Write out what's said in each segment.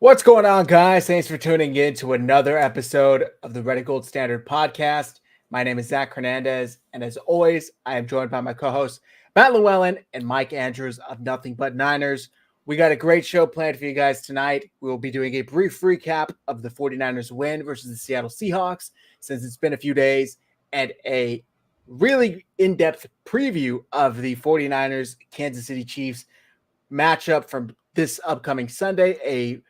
What's going on, guys? Thanks for tuning in to another episode of the Red Gold Standard podcast. My name is Zach Hernandez, and as always, I am joined by my co-hosts Matt Llewellyn and Mike Andrews of Nothing But Niners. We got a great show planned for you guys tonight. We will be doing a brief recap of the 49ers win versus the Seattle Seahawks, since it's been a few days, and a really in-depth preview of the 49ers Kansas City Chiefs matchup from this upcoming Sunday, a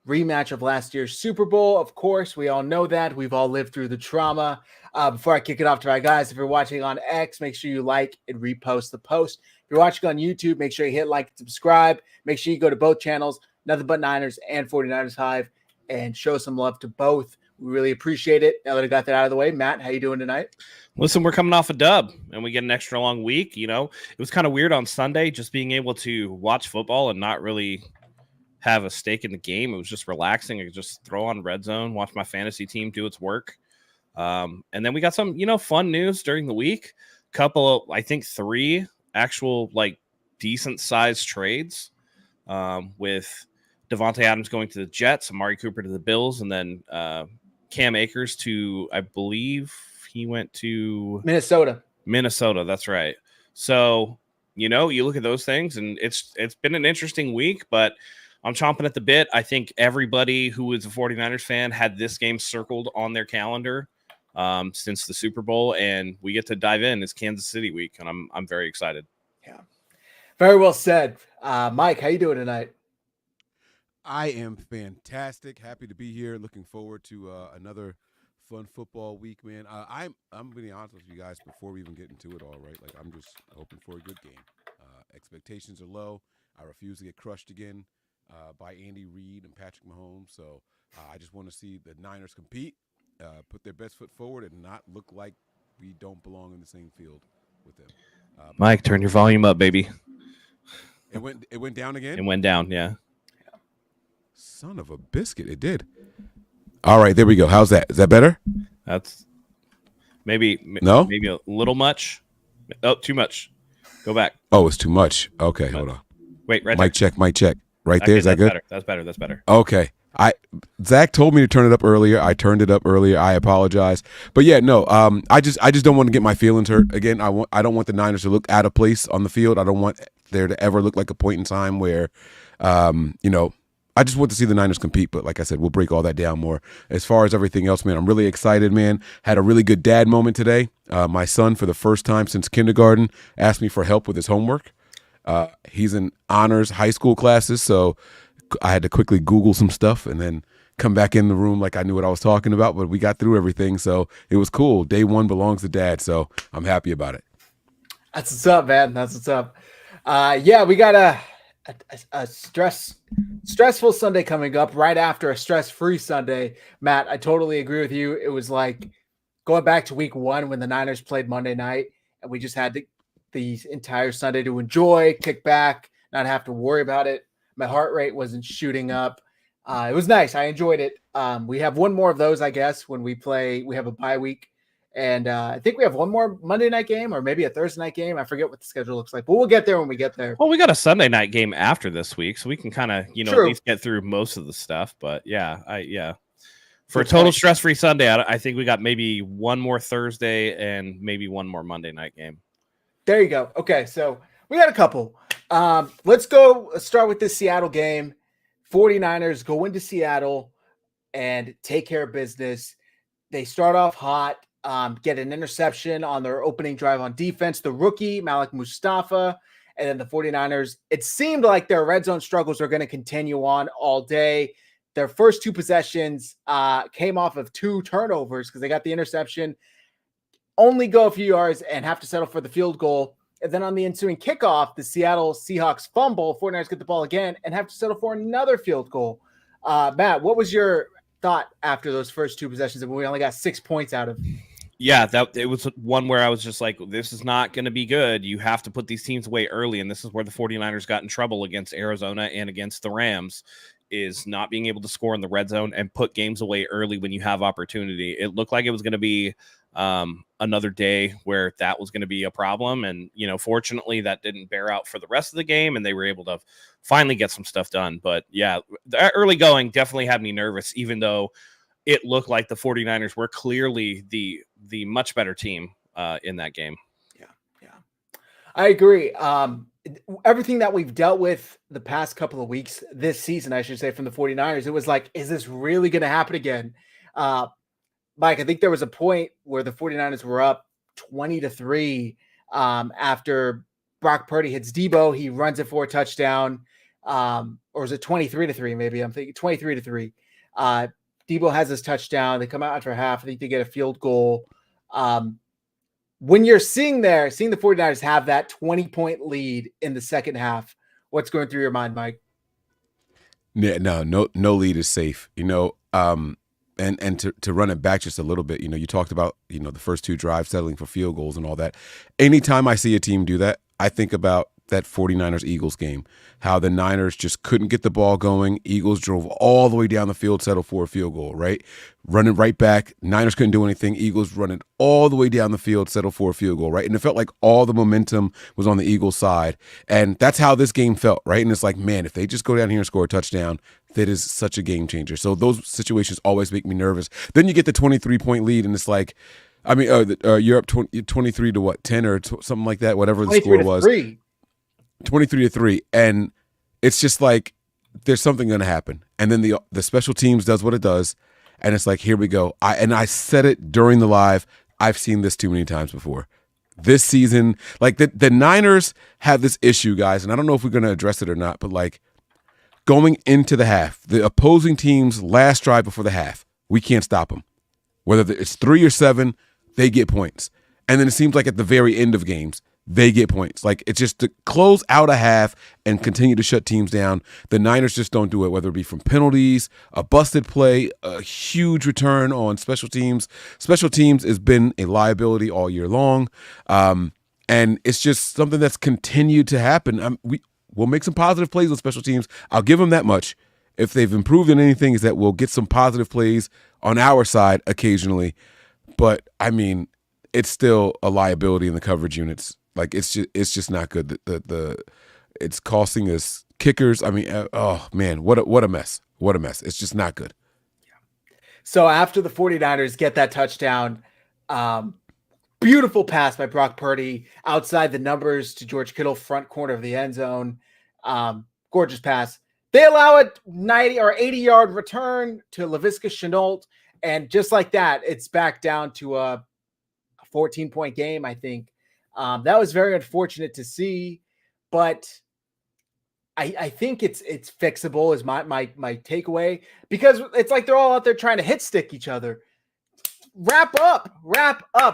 rematch of last year's Super Bowl. Of course, we all know that. We've all lived through the trauma. Before I kick it off to my guys, if you're watching on X, make sure you like and repost the post. If you're watching on YouTube, make sure you hit like and subscribe. Make sure you go to both channels, Nothing But Niners and 49ers Hive, and show some love to both. We really appreciate it. Now that I got that out of the way, Matt, how you doing tonight? Listen, we're coming off a dub, and we get an extra long week. You know, it was kind of weird on Sunday just being able to watch football and not really have a stake in the game. It was just relaxing. I could just throw on Red Zone, watch my fantasy team do its work. And then we got some, fun news during the week. Couple of, I think 3 actual, decent sized trades with Devontae Adams going to the Jets, Amari Cooper to the Bills, and then Cam Akers to, I believe he went to Minnesota. That's right. So, you look at those things, and it's been an interesting week, but I'm chomping at the bit. I think everybody who is a 49ers fan had this game circled on their calendar since the Super Bowl, and we get to dive in. It's Kansas City week, and I'm very excited. Yeah, very well said. Mike, how you doing tonight? I am fantastic. Happy to be here. Looking forward to another fun football week, man. I'm being honest with you guys before we even get into it all, right? I'm just hoping for a good game. Expectations are low. I refuse to get crushed again by Andy Reid and Patrick Mahomes. So I just want to see the Niners compete, put their best foot forward, and not look like we don't belong in the same field with them. Mike, turn your volume up, baby. It went down again? It went down, yeah. Son of a biscuit. It did. All right, there we go. How's that? Is that better? That's maybe a little much. Oh, too much. Go back. Oh, it's too much. Okay, hold on. Wait, right Mic there. check, mic check. Right there, is that good? That's better. Okay. Zach told me to turn it up earlier. I turned it up earlier. I apologize. But yeah, no, I just don't want to get my feelings hurt again. I don't want the Niners to look out of place on the field. I don't want there to ever look like a point in time where I just want to see the Niners compete, but like I said, we'll break all that down more. As far as everything else, man, I'm really excited, man. Had a really good dad moment today. My son, for the first time since kindergarten, asked me for help with his homework. He's in honors high school classes, so I had to quickly Google some stuff and then come back in the room like I knew what I was talking about, but we got through everything, so it was cool. Day one belongs to dad, so I'm happy about it. That's what's up, man. That's what's up. Yeah, we got a stressful Sunday coming up right after a stress-free Sunday. Matt, I totally agree with you. It was like going back to week 1 when the Niners played Monday night, and we just had the entire Sunday to enjoy, kick back, not have to worry about it. My heart rate wasn't shooting up. It was nice. I enjoyed it. We have one more of those, I guess, when we have a bye week. And I think we have one more Monday night game or maybe a Thursday night game. I forget what the schedule looks like, but we'll get there when we get there. Well, we got a Sunday night game after this week, so we can kind of, at least get through most of the stuff. But yeah, for a total stress-free Sunday, I think we got maybe one more Thursday and maybe one more Monday night game. There you go. Okay, so we got a couple. Let's start with this Seattle game. 49ers go into Seattle and take care of business. They start off hot. Get an interception on their opening drive on defense. The rookie, Malik Mustafa, and then the 49ers. It seemed like their red zone struggles are going to continue on all day. Their first 2 possessions came off of 2 turnovers because they got the interception, only go a few yards, and have to settle for the field goal. And then on the ensuing kickoff, the Seattle Seahawks fumble. 49ers get the ball again and have to settle for another field goal. Matt, what was your thought after those first 2 possessions when we only got 6 points out of? Yeah, it was one where I was just like, this is not going to be good. You have to put these teams away early, and this is where the 49ers got in trouble against Arizona and against the Rams. is not being able to score in the red zone and put games away early when you have opportunity. It looked like it was going to be another day where that was going to be a problem. And, fortunately that didn't bear out for the rest of the game, and they were able to finally get some stuff done. But yeah, the early going definitely had me nervous, even though it looked like the 49ers were clearly the much better team in that game. Yeah. I agree. Everything that we've dealt with the past couple of weeks, this season, I should say, from the 49ers, it was like, is this really going to happen again? Mike, I think there was a point where the 49ers were up 20-3 after Brock Purdy hits Debo. He runs it for a touchdown. Or is it 23-3? Maybe I'm thinking 23-3. Debo has his touchdown. They come out after half. I think they get a field goal. When you're seeing the 49ers have that 20-point lead in the second half, what's going through your mind, Mike? Yeah, no lead is safe, and to run it back just a little bit, you talked about, the first two drives settling for field goals and all that. Anytime I see a team do that, I think about that 49ers-Eagles game, how the Niners just couldn't get the ball going. Eagles drove all the way down the field, settled for a field goal, right? Running right back. Niners couldn't do anything. Eagles running all the way down the field, settled for a field goal, right? And it felt like all the momentum was on the Eagles side. And that's how this game felt, right? And it's like, man, if they just go down here and score a touchdown, that is such a game changer. So those situations always make me nervous. Then you get the 23-point lead, and it's like, you're up 23 to what, 10 or something like that, whatever the score was. 23-3, and it's just like there's something going to happen, and then the special teams does what it does, and it's like, here we go. I said it during the live. I've seen this too many times before. This season, like the Niners have this issue, guys, and I don't know if we're going to address it or not, but like going into the half, the opposing team's last drive before the half, we can't stop them. Whether it's 3 or 7, they get points, and then it seems like at the very end of games, they get points. Like, it's just to close out a half and continue to shut teams down. The Niners just don't do it, whether it be from penalties, a busted play, a huge return on special teams. Special teams has been a liability all year long. And it's just something that's continued to happen. We'll make some positive plays on special teams. I'll give them that much. If they've improved in anything, is that we'll get some positive plays on our side occasionally. But, it's still a liability in the coverage units. Like, it's just not good. It's costing us kickers. Oh man, what a mess. What a mess. It's just not good. So after the 49ers get that touchdown, beautiful pass by Brock Purdy outside the numbers to George Kittle, front corner of the end zone. Gorgeous pass. They allow a 90 or 80-yard return to Laviska Shenault, and just like that, it's back down to a 14-point game, I think. That was very unfortunate to see, but I think it's fixable is my takeaway, because it's like they're all out there trying to hit stick each other. Wrap up.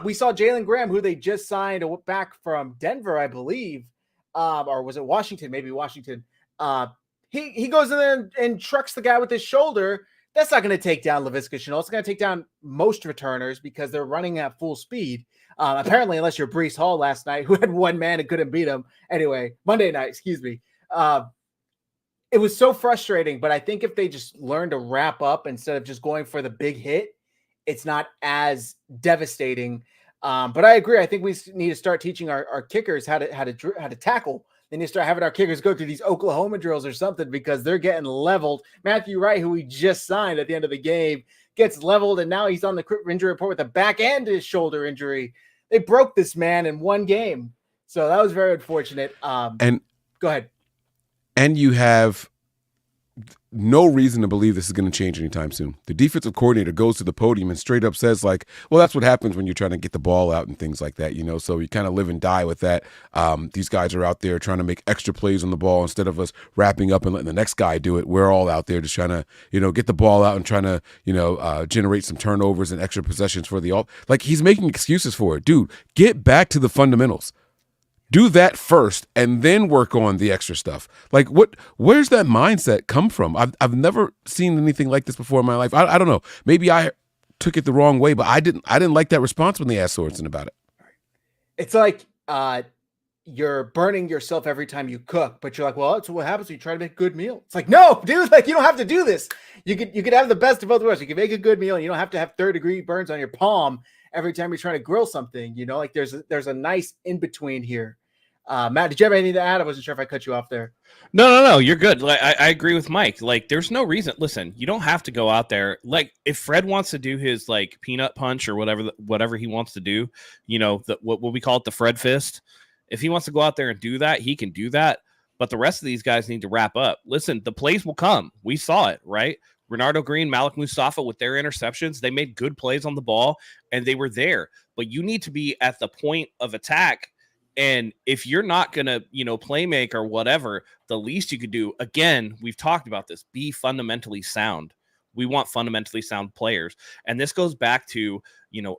We saw Jalen Graham, who they just signed back from Denver, I believe, or was it Washington? Maybe Washington. He goes in there and trucks the guy with his shoulder. That's not going to take down Laviska Shenault. It's going to take down most returners because they're running at full speed. Apparently, unless you're Breece Hall last night, who had one man and couldn't beat him. Anyway, Monday night, excuse me. It was so frustrating, but I think if they just learn to wrap up instead of just going for the big hit, it's not as devastating. But I agree. I think we need to start teaching our kickers how to tackle. They need to start having our kickers go through these Oklahoma drills or something, because they're getting leveled. Matthew Wright, who we just signed at the end of the game, gets leveled, and now he's on the injury report with a back and his shoulder injury. They broke this man in one game. So that was very unfortunate. And go ahead. And you have no reason to believe this is going to change anytime soon. The defensive coordinator goes to the podium and straight up says, like, well, that's what happens when you're trying to get the ball out and things like that, so you kind of live and die with that. These guys are out there trying to make extra plays on the ball instead of us wrapping up and letting the next guy do it. We're all out there just trying to, get the ball out and trying to, generate some turnovers and extra possessions for the like, he's making excuses for it. Dude, get back to the fundamentals. Do that first and then work on the extra stuff. Like, where's that mindset come from? I've never seen anything like this before in my life. I don't know. Maybe I took it the wrong way, but I didn't like that response when they asked Sorensen about it. It's like you're burning yourself every time you cook, but you're like, well, that's what happens when you try to make a good meal. It's like, no, dude, like you don't have to do this. You could have the best of both worlds. You can make a good meal and you don't have to have 3rd-degree burns on your palm every time you're trying to grill something, like there's a nice in between here. Matt, did you have anything to add? I wasn't sure if I cut you off there. No, you're good. Like I agree with Mike. Like there's no reason. Listen, you don't have to go out there. Like if Fred wants to do his like peanut punch or whatever he wants to do, what we call it, the Fred fist. If he wants to go out there and do that, he can do that. But the rest of these guys need to wrap up. Listen, the plays will come. We saw it, right? Renardo Green, Malik Mustafa with their interceptions, they made good plays on the ball and they were there. But you need to be at the point of attack. And if you're not going to, play make or whatever, the least you could do, again, we've talked about this, be fundamentally sound. We want fundamentally sound players. And this goes back to,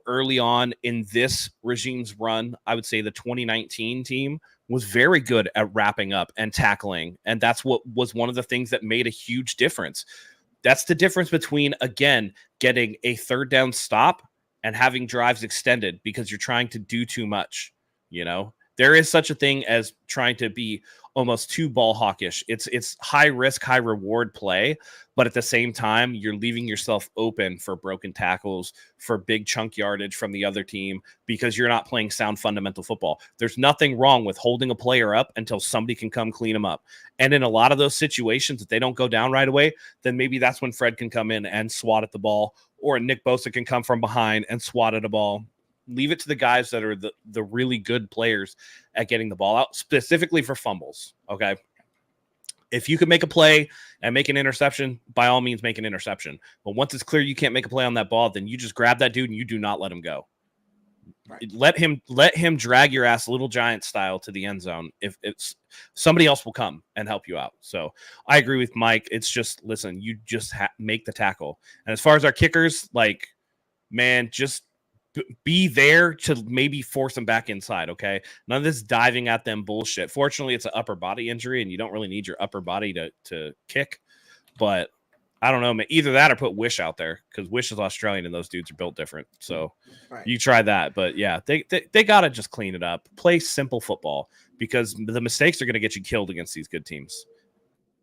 early on in this regime's run, I would say the 2019 team was very good at wrapping up and tackling. And that's what was one of the things that made a huge difference. That's the difference between, again, getting a 3rd down stop and having drives extended because you're trying to do too much, There is such a thing as trying to be almost too ball hawkish. It's high risk, high reward play, but at the same time, you're leaving yourself open for broken tackles, for big chunk yardage from the other team because you're not playing sound fundamental football. There's nothing wrong with holding a player up until somebody can come clean them up. And in a lot of those situations, if they don't go down right away, then maybe that's when Fred can come in and swat at the ball, or Nick Bosa can come from behind and swat at a ball. Leave it to the guys that are the really good players at getting the ball out, specifically for fumbles, okay? If you can make a play and make an interception, by all means make an interception. But once it's clear you can't make a play on that ball, then you just grab that dude and you do not let him go. Right. Let him drag your ass Little Giant style to the end zone. If it's somebody else will come and help you out. So I agree with Mike. It's just, listen, you just make the tackle. And as far as our kickers, like, man, just be there to maybe force them back inside, okay? None of this diving at them bullshit. Fortunately, it's an upper body injury, and you don't really need your upper body to kick. But I don't know, man. Either that or put Wish out there, because Wish is Australian, and those dudes are built different. So You try that. But, yeah, they got to just clean it up. Play simple football, because the mistakes are going to get you killed against these good teams.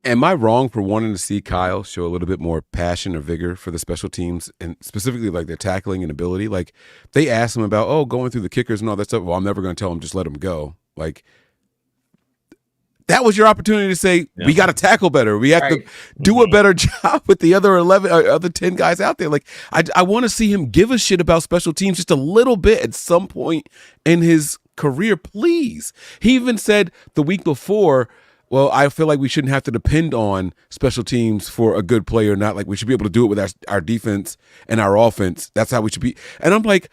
Am I wrong for wanting to see Kyle show a little bit more passion or vigor for the special teams, and specifically like their tackling and ability? Like they asked him about, going through the kickers and all that stuff. Well, I'm never going to tell him just let him go. Like that was your opportunity to say, we got to tackle better. We have to do a better job with the other 11 or other 10 guys out there. Like I want to see him give a shit about special teams just a little bit at some point in his career, please. He even said the week before, well, I feel like we shouldn't have to depend on special teams for a good player, not like we should be able to do it with our defense and our offense. That's how we should be. And I'm like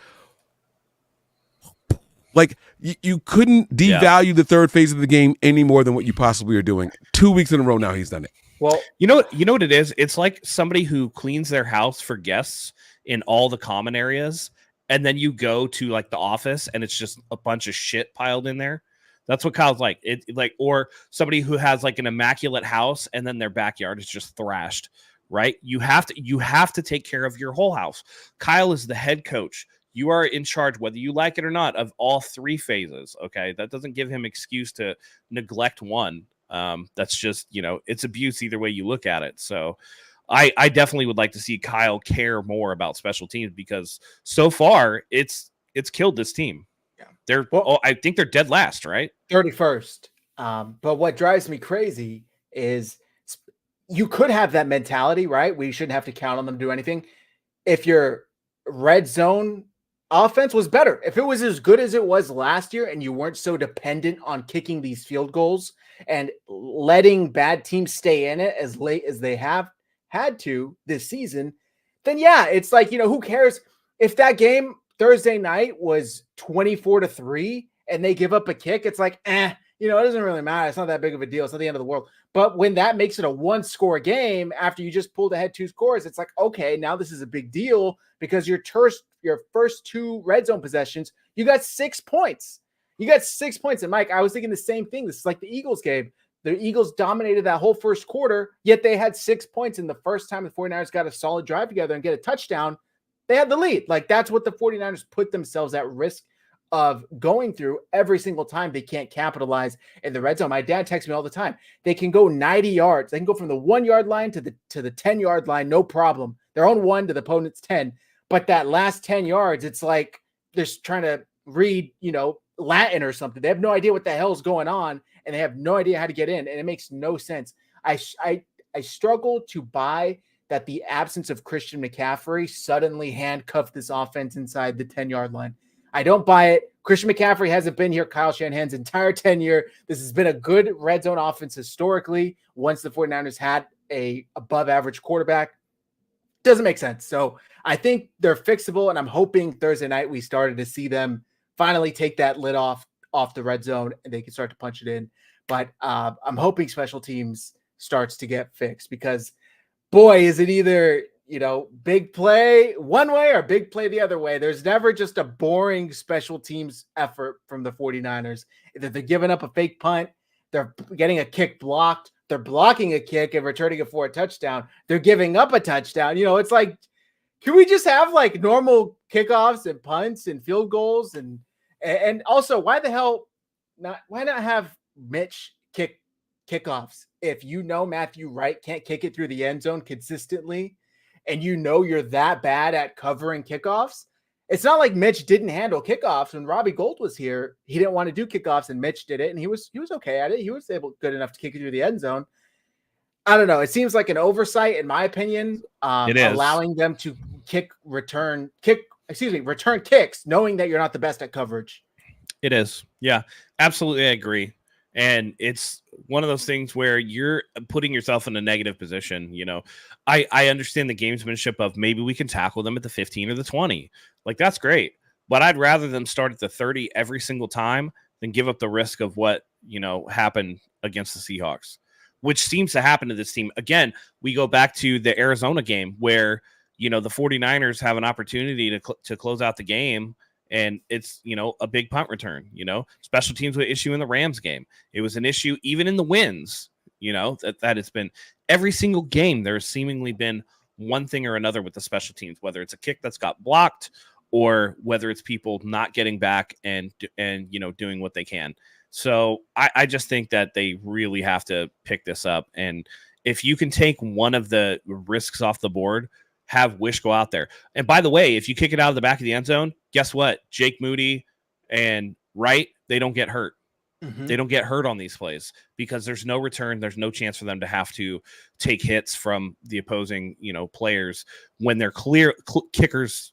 you couldn't devalue the third phase of the game any more than what you possibly are doing. 2 weeks in a row now he's done it. Well, you know what it is? It's like somebody who cleans their house for guests in all the common areas, and then you go to like the office and it's just a bunch of shit piled in there. That's what Kyle's like. Or somebody who has like an immaculate house and then their backyard is just thrashed, right? You have to take care of your whole house. Kyle is the head coach. You are in charge, whether you like it or not, of all 3 phases. Okay. That doesn't give him excuse to neglect one. That's just, it's abuse either way you look at it. So I definitely would like to see Kyle care more about special teams, because so far it's killed this team. I think they're dead last, right? 31st. But what drives me crazy is you could have that mentality, right? We shouldn't have to count on them to do anything. If your red zone offense was better, if it was as good as it was last year and you weren't so dependent on kicking these field goals and letting bad teams stay in it as late as they have had to this season, then yeah, it's like, who cares if that game Thursday night was 24-3 and they give up a kick? It's like, it doesn't really matter. It's not that big of a deal. It's not the end of the world. But when that makes it a 1-score game after you just pulled ahead 2 scores, it's like, okay, now this is a big deal, because your first 2 red zone possessions, you got 6 points. You got 6 points. And Mike, I was thinking the same thing. This is like the Eagles game. The Eagles dominated that whole first quarter, yet they had 6 points. And the first time the 49ers got a solid drive together and get a touchdown, they had the lead. Like, that's what the 49ers put themselves at risk of going through every single time they can't capitalize in the red zone. My dad texts me all the time. They can go 90 yards. They can go from the 1 yard line to the 10-yard line, no problem. They're on 1 to the opponent's 10. But that last 10 yards, it's like they're trying to read, Latin or something. They have no idea what the hell's going on, and they have no idea how to get in, and it makes no sense. I struggle to buy that the absence of Christian McCaffrey suddenly handcuffed this offense inside the 10-yard line. I don't buy it. Christian McCaffrey hasn't been here Kyle Shanahan's entire tenure. This has been a good red zone offense historically once the 49ers had a above average quarterback. Doesn't make sense. So I think they're fixable, and I'm hoping Thursday night we started to see them finally take that lid off the red zone and they can start to punch it in. But I'm hoping special teams starts to get fixed because, boy, is it either, big play one way or big play the other way. There's never just a boring special teams effort from the 49ers. Either they're giving up a fake punt, they're getting a kick blocked, they're blocking a kick and returning it for a touchdown, they're giving up a touchdown. It's like, can we just have like normal kickoffs and punts and field goals? And also, why not have Mitch kick kickoffs? If Matthew Wright can't kick it through the end zone consistently, and you're that bad at covering kickoffs, it's not like Mitch didn't handle kickoffs. When Robbie Gold was here, he didn't want to do kickoffs, and Mitch did it, and he was okay at it. He was good enough to kick it through the end zone. I don't know. It seems like an oversight, in my opinion, allowing them to return kicks, knowing that you're not the best at coverage. It is. Yeah, absolutely. I agree. And it's one of those things where you're putting yourself in a negative position. I understand the gamesmanship of maybe we can tackle them at the 15 or the 20. Like, that's great. But I'd rather them start at the 30 every single time than give up the risk of what, happened against the Seahawks, which seems to happen to this team. Again, we go back to the Arizona game where, the 49ers have an opportunity to close out the game. And it's, a big punt return, special teams were an issue in the Rams game. It was an issue even in the wins, that it's been every single game. There's seemingly been one thing or another with the special teams, whether it's a kick that's got blocked or whether it's people not getting back and doing what they can. So I just think that they really have to pick this up. And if you can take one of the risks off the board, have Wish go out there. And by the way, if you kick it out of the back of the end zone, guess what? Jake Moody and Wright, they don't get hurt. Mm-hmm. They don't get hurt on these plays because there's no return. There's no chance for them to have to take hits from the opposing, players when they're clear kickers.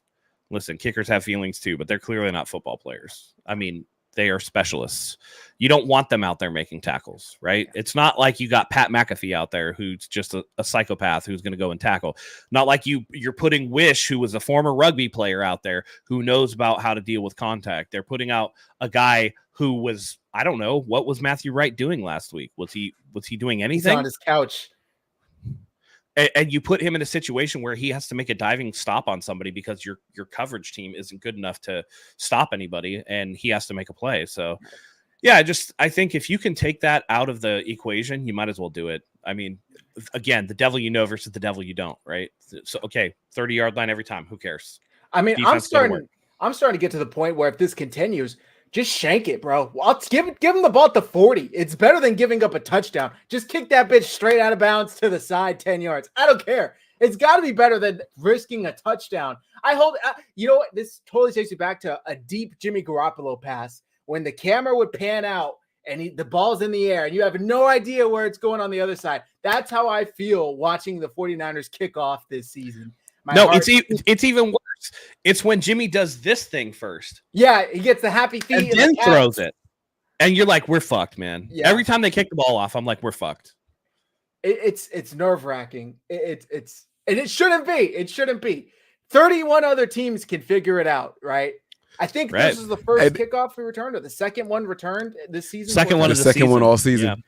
Listen, kickers have feelings too, but they're clearly not football players. I mean, they are specialists. You don't want them out there making tackles, right? It's not like you got Pat McAfee out there who's just a psychopath who's going to go and tackle. Not like you're putting Wish, who was a former rugby player, out there who knows about how to deal with contact. They're putting out a guy who was, I don't know, what was Matthew Wright doing last week? Was he doing anything? He's on his couch. And you put him in a situation where he has to make a diving stop on somebody because your coverage team isn't good enough to stop anybody, and he has to make a play. So, yeah, I think if you can take that out of the equation, you might as well do it. I mean, again, the devil versus the devil you don't, right? So, okay, 30-yard line every time. Who cares? I mean, I'm starting to get to the point where if this continues, just shank it, bro. Give him the ball at the 40. It's better than giving up a touchdown. Just kick that bitch straight out of bounds to the side 10 yards. I don't care. It's got to be better than risking a touchdown. I hope, this totally takes you back to a deep Jimmy Garoppolo pass when the camera would pan out and the ball's in the air and you have no idea where it's going on the other side. That's how I feel watching the 49ers kick off this season. It's even worse. It's when Jimmy does this thing first. Yeah, he gets the happy feet and then throws it. And you're like, we're fucked, man. Yeah. Every time they kick the ball off, I'm like, we're fucked. It's nerve-wracking. It's and it shouldn't be. It shouldn't be. 31 other teams can figure it out, right? I think this is the first kickoff we returned, or the second one returned this season. Second one all season.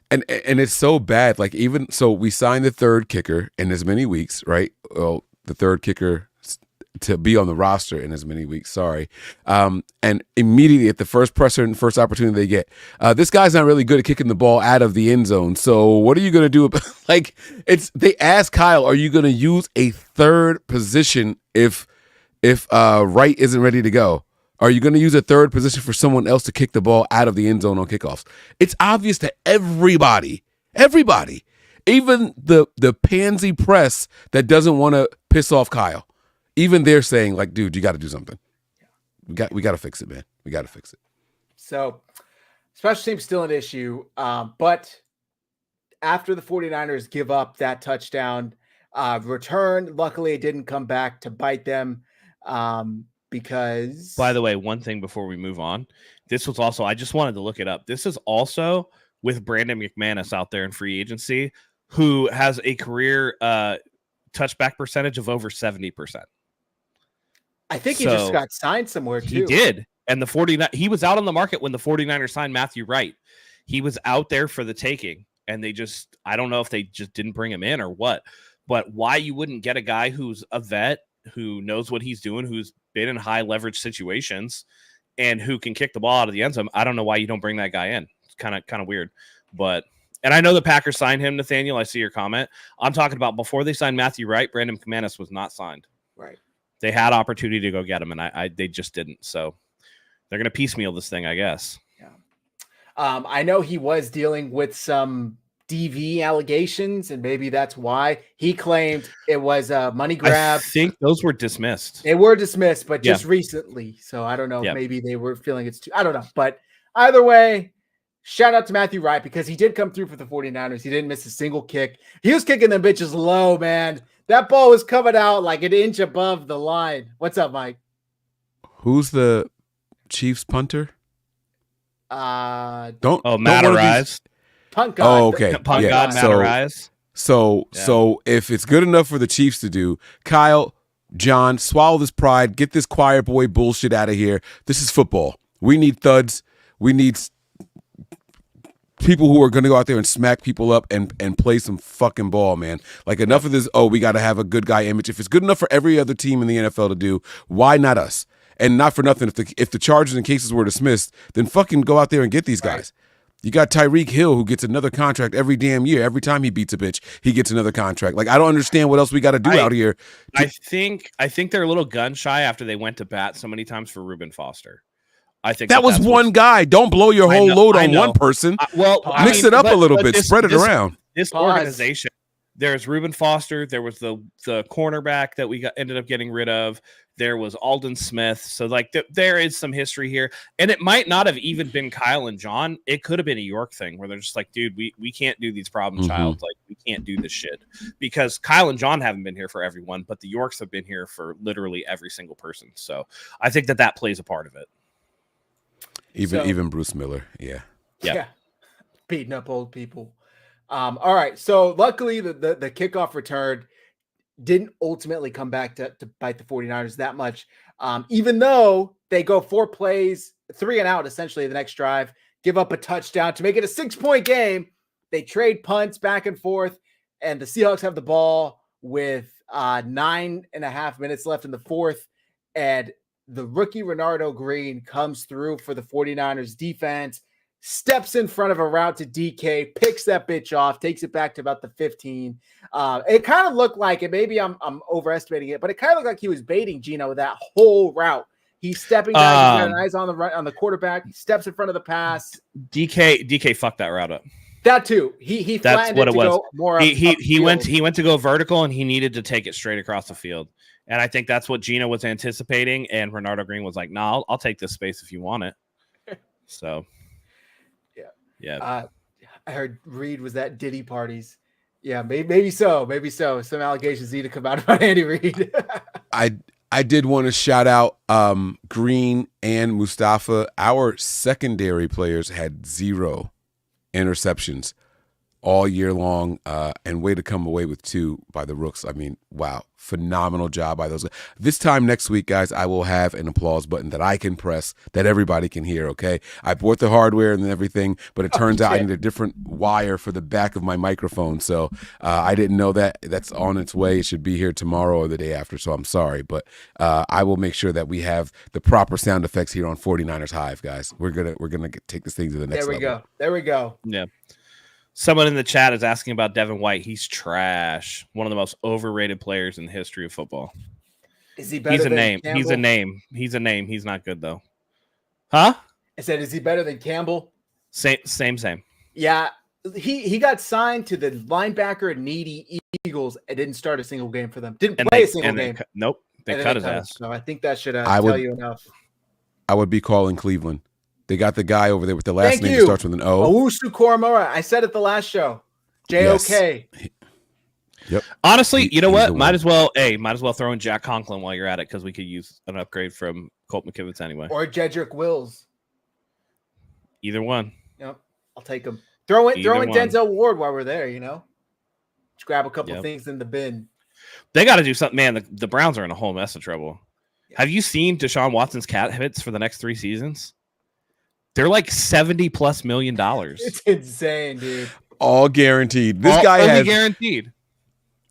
Yeah. And it's so bad. Like, even so, we signed the third kicker in as many weeks, right? Well, the third kicker to be on the roster in as many weeks. Sorry. And immediately at the first presser and first opportunity they get, this guy's not really good at kicking the ball out of the end zone. So what are you going to do? Like, they asked Kyle, are you going to use a third position if Wright isn't ready to go? Are you going to use a third position for someone else to kick the ball out of the end zone on kickoffs? It's obvious to everybody, even the pansy press that doesn't want to piss off Kyle. Even they're saying, like, dude, you got to do something. We got to fix it, man. We got to fix it. So special teams still an issue, but after the 49ers give up that touchdown return, luckily it didn't come back to bite them because... By the way, one thing before we move on, this was also, I just wanted to look it up. This is also with Brandon McManus out there in free agency, who has a career touchback percentage of over 70%. I think he just got signed somewhere too. He did. And he was out on the market when the 49ers signed Matthew Wright. He was out there for the taking. And I don't know if they just didn't bring him in or what, but why you wouldn't get a guy who's a vet, who knows what he's doing, who's been in high leverage situations and who can kick the ball out of the end zone. I don't know why you don't bring that guy in. It's kind of weird, and I know the Packers signed him, Nathaniel. I see your comment. I'm talking about before they signed Matthew Wright, Brandon McManus was not signed. Right. They had opportunity to go get him, and they just didn't. So they're going to piecemeal this thing, I guess. Yeah. I know he was dealing with some DV allegations, and maybe that's why he claimed it was a money grab. I think those were dismissed. They were dismissed, but just recently. So I don't know. Yeah. Maybe they were feeling it's too. I don't know. But either way, shout out to Matthew Wright because he did come through for the 49ers. He didn't miss a single kick. He was kicking them bitches low, man. That ball was coming out like an inch above the line. What's up, Mike? Who's the Chiefs punter? Matt Arise. Punt God. Oh, okay. Punt God, Matt Arise. So if it's good enough for the Chiefs to do, Kyle, John, swallow this pride, get this choir boy bullshit out of here. This is football. We need thuds. We need people who are going to go out there and smack people up and play some fucking ball, man. Like, enough of this, we got to have a good guy image. If it's good enough for every other team in the NFL to do, why not us? And not for nothing, if the charges and cases were dismissed, then fucking go out there and get these guys. You got Tyreek Hill, who gets another contract every damn year. Every time he beats a bitch, he gets another contract. Like, I don't understand what else we got to do out here. I think they're a little gun shy after they went to bat so many times for Reuben Foster. I think that was one guy. Don't blow your whole load on one person. Mix it up a little bit. Spread it around. This organization, there's Reuben Foster. There was the cornerback that we ended up getting rid of. There was Aldon Smith. So, like, there is some history here. And it might not have even been Kyle and John. It could have been a York thing where they're just like, dude, we can't do these problem childs. Like, we can't do this shit. Because Kyle and John haven't been here for everyone, but the Yorks have been here for literally every single person. So I think that plays a part of it. Even Bruce Miller. Yeah. Beating up old people. All right. So luckily the kickoff return didn't ultimately come back to bite the 49ers that much. Even though they go 4 plays, 3 and out, essentially the next drive, give up a touchdown to make it a 6-point game. They trade punts back and forth, and the Seahawks have the ball with 9.5 minutes left in the fourth. And the rookie Renardo Green comes through for the 49ers defense, steps in front of a route to DK, picks that bitch off, takes it back to about the 15. It kind of looked like it. Maybe I'm overestimating it, but it kind of looked like he was baiting Gino that whole route. He's stepping back, he's got eyes on the quarterback, he steps in front of the pass. DK fucked that route up. That too. He That's what it was. Go more he went to go vertical, and he needed to take it straight across the field. And I think that's what Gino was anticipating. And Renardo Green was like, "Nah, I'll take this space if you want it." So, yeah. I heard Reid was at Diddy parties. Yeah, maybe so. Some allegations need to come out about Andy Reid. I did want to shout out Green and Mustafa. Our secondary players had 0 interceptions all year long, and way to come away with 2 by the Rooks. I mean, wow, phenomenal job by those guys. This time next week, guys, I will have an applause button that I can press that everybody can hear, okay? I bought the hardware and everything, but it turns out I need a different wire for the back of my microphone, so I didn't know that. That's on its way. It should be here tomorrow or the day after, so I'm sorry, but I will make sure that we have the proper sound effects here on 49ers Hive, guys. We're gonna take this thing to the next level. There we go. Yeah. Someone in the chat is asking about Devin White. He's trash. One of the most overrated players in the history of football. Is he better? He's a than name. Campbell? He's a name. He's not good though. Huh? I said, is he better than Campbell? Same. Yeah, he got signed to the linebacker needy Eagles and didn't start a single game for them. Didn't play a single game. Nope. They cut his ass. So I think that should tell you enough. I would be calling Cleveland. They got the guy over there with the last name that starts with an O. Owusu Koramoah. I said it the last show. JOK. Yes. Yep. Honestly, you know what? Might as well throw in Jack Conklin while you're at it because we could use an upgrade from Colt McKivitz anyway. Or Jedrick Wills. Either one. Yep. I'll take him. Throw in Denzel Ward while we're there, Just grab a couple things in the bin. They got to do something, man. The Browns are in a whole mess of trouble. Yeah. Have you seen Deshaun Watson's cap hits for the next 3 seasons? They're like $70+ million. It's insane, dude. All guaranteed. This guy has guaranteed.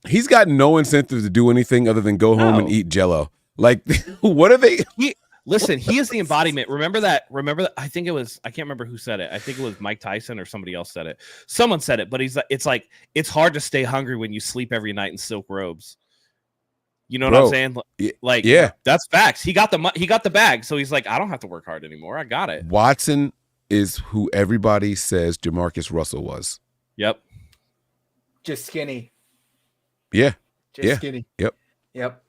He's got no incentive to do anything other than go home and eat Jell-O. Like, what are they? Listen, he is the embodiment. Remember that? I think it was, I can't remember who said it. I think it was Mike Tyson or somebody else said it. Someone said it, but it's hard to stay hungry when you sleep every night in silk robes. You know what I'm saying? Like, yeah, that's facts. He got the bag. So he's like, I don't have to work hard anymore. I got it. Watson is who everybody says Jamarcus Russell was. Yep. Just skinny. Yeah. Just skinny. Yep.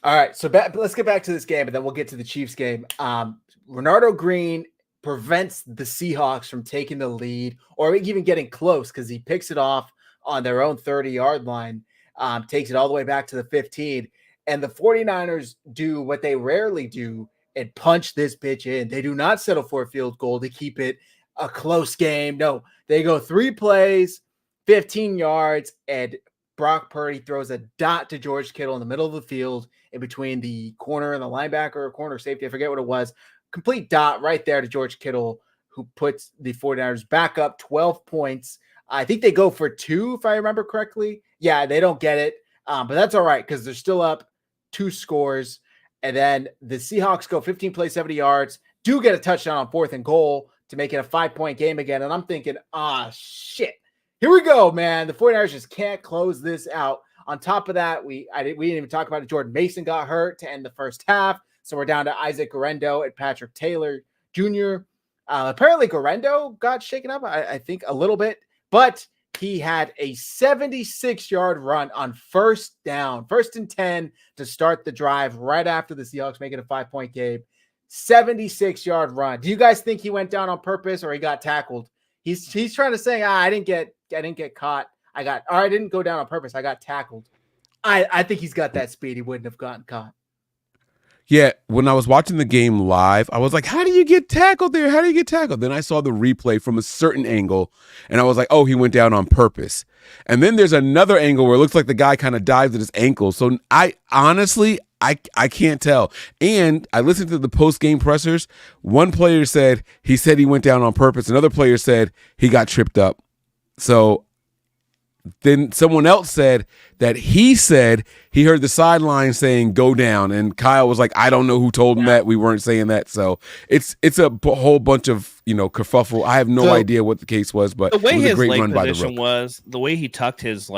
All right, so let's get back to this game, and then we'll get to the Chiefs game. Renardo Green prevents the Seahawks from taking the lead or even getting close because he picks it off on their own 30-yard line, takes it all the way back to the 15, and the 49ers do what they rarely do and punch this bitch in. They do not settle for a field goal to keep it a close game. No, they go 3 plays, 15 yards, and Brock Purdy throws a dot to George Kittle in the middle of the field in between the corner and the linebacker or corner safety. I forget what it was. Complete dot right there to George Kittle, who puts the 49ers back up 12 points. I think they go for 2, if I remember correctly. Yeah, they don't get it, but that's all right because they're still up 2 scores. And then the Seahawks go 15 plays, 70 yards, do get a touchdown on 4th and goal to make it a 5-point game again. And I'm thinking, shit. Here we go, man. The 49ers just can't close this out. On top of that, we didn't even talk about it. Jordan Mason got hurt to end the first half. So we're down to Isaac Guerendo and Patrick Taylor Jr. Apparently Guerendo got shaken up, I think a little bit, but he had a 76-yard run on first down, 1st and 10 to start the drive right after the Seahawks make it a 5-point game. 76-yard run. Do you guys think he went down on purpose or he got tackled? He's trying to say, I didn't get caught. I didn't go down on purpose. I got tackled. I think he's got that speed. He wouldn't have gotten caught. Yeah, when I was watching the game live, I was like, how do you get tackled there? How do you get tackled? Then I saw the replay from a certain angle, and I was like, oh, he went down on purpose. And then there's another angle where it looks like the guy kind of dives at his ankle. So I honestly can't tell. And I listened to the post-game pressers. One player said he went down on purpose. Another player said he got tripped up. So then someone else said that he said he heard the sideline saying go down, and Kyle was like, I don't know who told him that. We weren't saying that. So it's a whole bunch of kerfuffle. I have no idea what the case was, but the way it was his a great leg run by the position Rook. was, the way he tucked his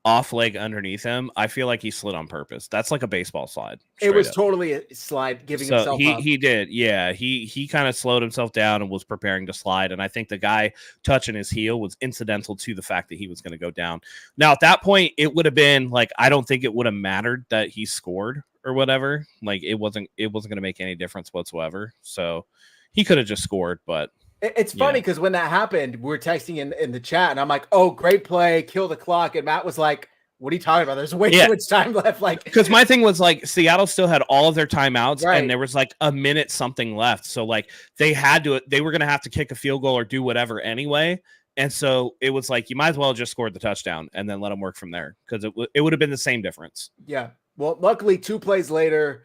off leg underneath him, I feel like he slid on purpose. That's like a baseball slide. It was totally a slide, giving himself up. He did. Yeah. He kind of slowed himself down and was preparing to slide. And I think the guy touching his heel was incidental to the fact that he was going to go down. Now, at that point, it would have been I don't think it would have mattered that he scored or whatever. It wasn't going to make any difference whatsoever. So he could have just scored, but it's funny because when that happened, we were texting in the chat, and I'm like, "Oh, great play, kill the clock." And Matt was like, "What are you talking about? There's way too much time left." Because my thing was Seattle still had all of their timeouts, and there was a minute something left. So they were going to have to kick a field goal or do whatever anyway. And so it was you might as well just scored the touchdown and then let them work from there because it would have been the same difference. Yeah. Well, luckily, 2 plays later,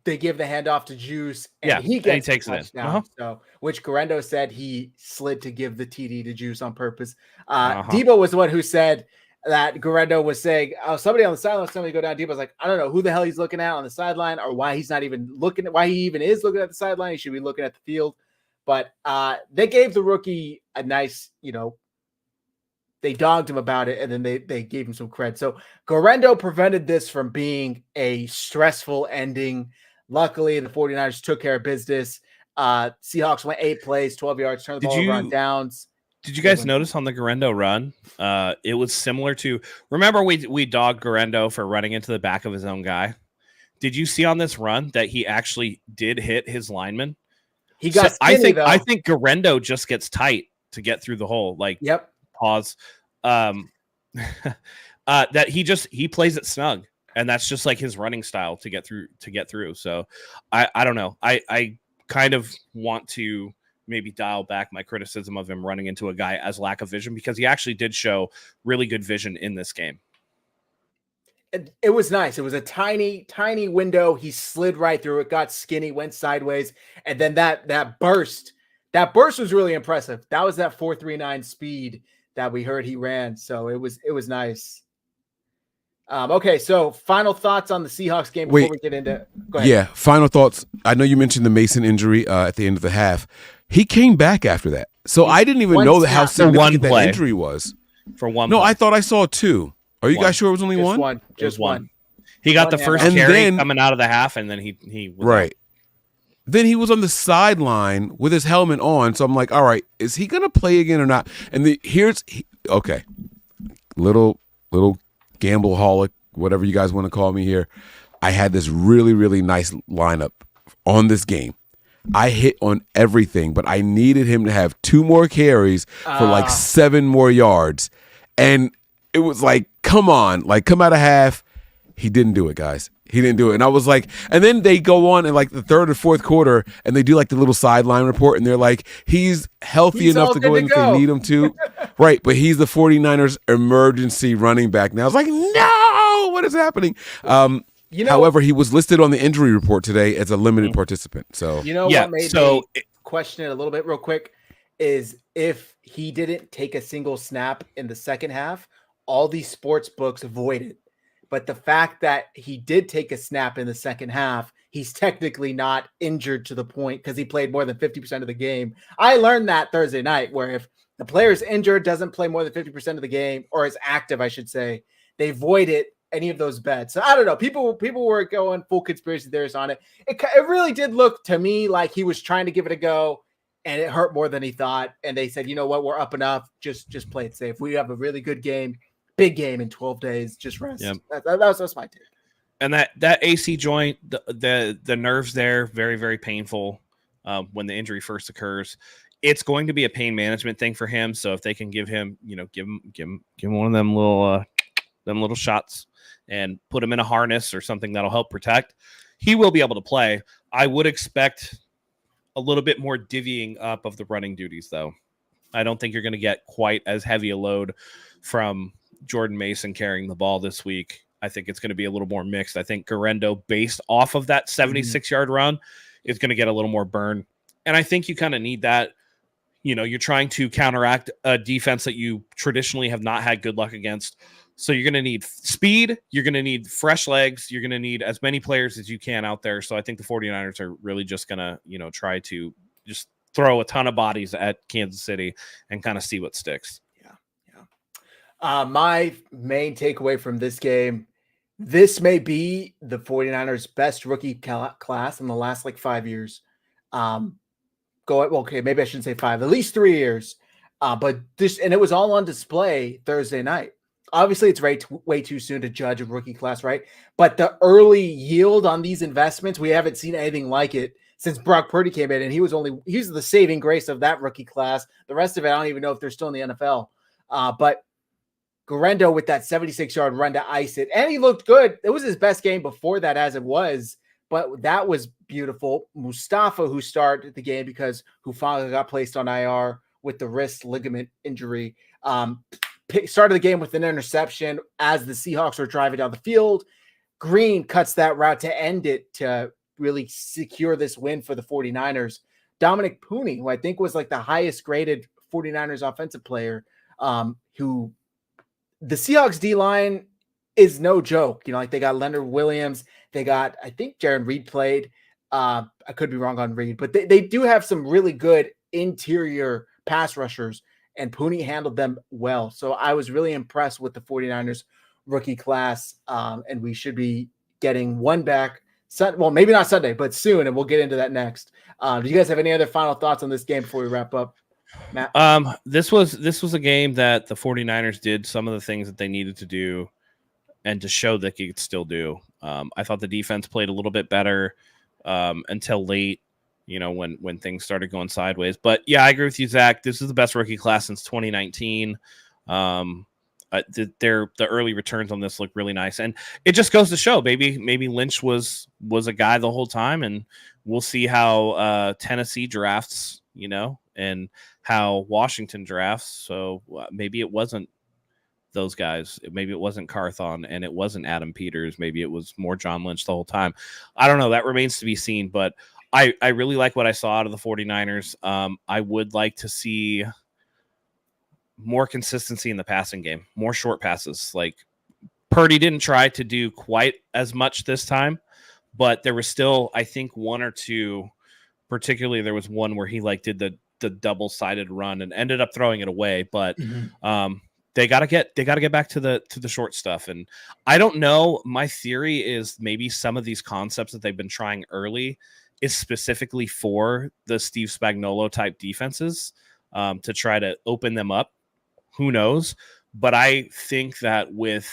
they give the handoff to Juice, and he takes it in. So, which Guerendo said he slid to give the TD to Juice on purpose. Debo was the one who said that Guerendo was saying, "Oh, somebody on the sideline, somebody go down." Debo's like, "I don't know who the hell he's looking at on the sideline, or why he's not even looking at why he even is looking at the sideline. He should be looking at the field." But they gave the rookie a nice, they dogged him about it, and then they gave him some cred. So Guerendo prevented this from being a stressful ending. Luckily, the 49ers took care of business. Seahawks went 8 plays, 12 yards, turned the ball over on downs. Did you guys notice on the Guerrero run? It was similar to, remember we dogged Guerrero for running into the back of his own guy. Did you see on this run that he actually did hit his lineman? He got skinny, I think Guerrero just gets tight to get through the hole. Like, yep. Pause. That he plays it snug, and that's just like his running style to get through. So I don't know. I kind of want to maybe dial back my criticism of him running into a guy as lack of vision, because he actually did show really good vision in this game. It was nice. It was a tiny window. He slid right through it, got skinny, went sideways, and then that burst was really impressive. That was that 4.39 speed that we heard he ran. So it was nice. Okay, so final thoughts on the Seahawks game before we get into. Go ahead. Yeah, final thoughts. I know you mentioned the Mason injury at the end of the half. He came back after that, so I didn't even know how significant that injury was. For one, no, I thought I saw 2. Are you guys sure it was only one? Just one. He got the first carry coming out of the half, and then he was right. Out. Then he was on the sideline with his helmet on, so I'm like, all right, is he gonna play again or not? And okay, little gamble-holic, whatever you guys want to call me here. I had this really, really nice lineup on this game. I hit on everything, but I needed him to have 2 more carries for like 7 more yards. And it was like, come on, like come out of half. He didn't do it, guys. He didn't do it. And I was like, and then they go on in like the 3rd or 4th quarter and they do like the little sideline report and they're like, he's healthy enough to go in if they need him to. Right. But he's the 49ers emergency running back. Now I was like, no, what is happening? However, he was listed on the injury report today as a limited participant. So, what made me question it a little bit real quick is if he didn't take a single snap in the second half, all these sports books avoid it. But the fact that he did take a snap in the second half, he's technically not injured to the point because he played more than 50% of the game. I learned that Thursday night, where if the player's injured, doesn't play more than 50% of the game, or is active, I should say, they void any of those bets. So I don't know. People were going full conspiracy theorists on it. It really did look to me like he was trying to give it a go, and it hurt more than he thought. And they said, you know what, we're up enough. Just play it safe. We have a really good game. Big game in 12 days. Just rest. Yep. That's my take. And that AC joint, the nerves there, very, very painful when the injury first occurs. It's going to be a pain management thing for him. So if they can give him, give him one of them little shots and put him in a harness or something that'll help protect, he will be able to play. I would expect a little bit more divvying up of the running duties, though. I don't think you're going to get quite as heavy a load from Jordan Mason carrying the ball this week. I think it's going to be a little more mixed. I think Guerrero, based off of that 76-yard run, is going to get a little more burn. And I think you kind of need that. You're trying to counteract a defense that you traditionally have not had good luck against. So you're going to need speed. You're going to need fresh legs. You're going to need as many players as you can out there. So I think the 49ers are really just going to, try to just throw a ton of bodies at Kansas City and kind of see what sticks. My main takeaway from this game, this may be the 49ers' best rookie class in the last 5 years. Maybe I shouldn't say 5, at least 3 years. But it was all on display Thursday night. Obviously, it's way too soon to judge a rookie class, right? But the early yield on these investments, we haven't seen anything like it since Brock Purdy came in, and he's the saving grace of that rookie class. The rest of it, I don't even know if they're still in the NFL. But Guerrero with that 76-yard run to ice it, and he looked good. It was his best game before that, as it was, but that was beautiful. Mustafa, who started the game because Hufanga got placed on IR with the wrist ligament injury, started the game with an interception as the Seahawks were driving down the field. Green cuts that route to end it to really secure this win for the 49ers. Dominic Pooney, who I think was the highest graded 49ers offensive player, who the Seahawks D-line is no joke. They got Leonard Williams. They got, I think Jaron Reed played. I could be wrong on Reed, but they do have some really good interior pass rushers, and Pooney handled them well. So I was really impressed with the 49ers rookie class, and we should be getting one back. Well, maybe not Sunday, but soon, and we'll get into that next. Do you guys have any other final thoughts on this game before we wrap up, Matt? This was a game that the 49ers did some of the things that they needed to do and to show that they could still do. I thought the defense played a little bit better until late, when things started going sideways. But yeah, I agree with you, Zach. This is the best rookie class since 2019. The early returns on this look really nice, and it just goes to show maybe Lynch was a guy the whole time, and we'll see how Tennessee drafts, and how Washington drafts. So maybe it wasn't those guys. Maybe it wasn't Carthon, and it wasn't Adam Peters. Maybe it was more John Lynch the whole time. I don't know. That remains to be seen, but I really like what I saw out of the 49ers. I would like to see more consistency in the passing game, more short passes. Like Purdy didn't try to do quite as much this time, but there was still, I think, one or two, particularly there was one where he did the double-sided run and ended up throwing it away. But they got to get back to the short stuff. And I don't know. My theory is maybe some of these concepts that they've been trying early is specifically for the Steve Spagnuolo type defenses to try to open them up. Who knows? But I think that with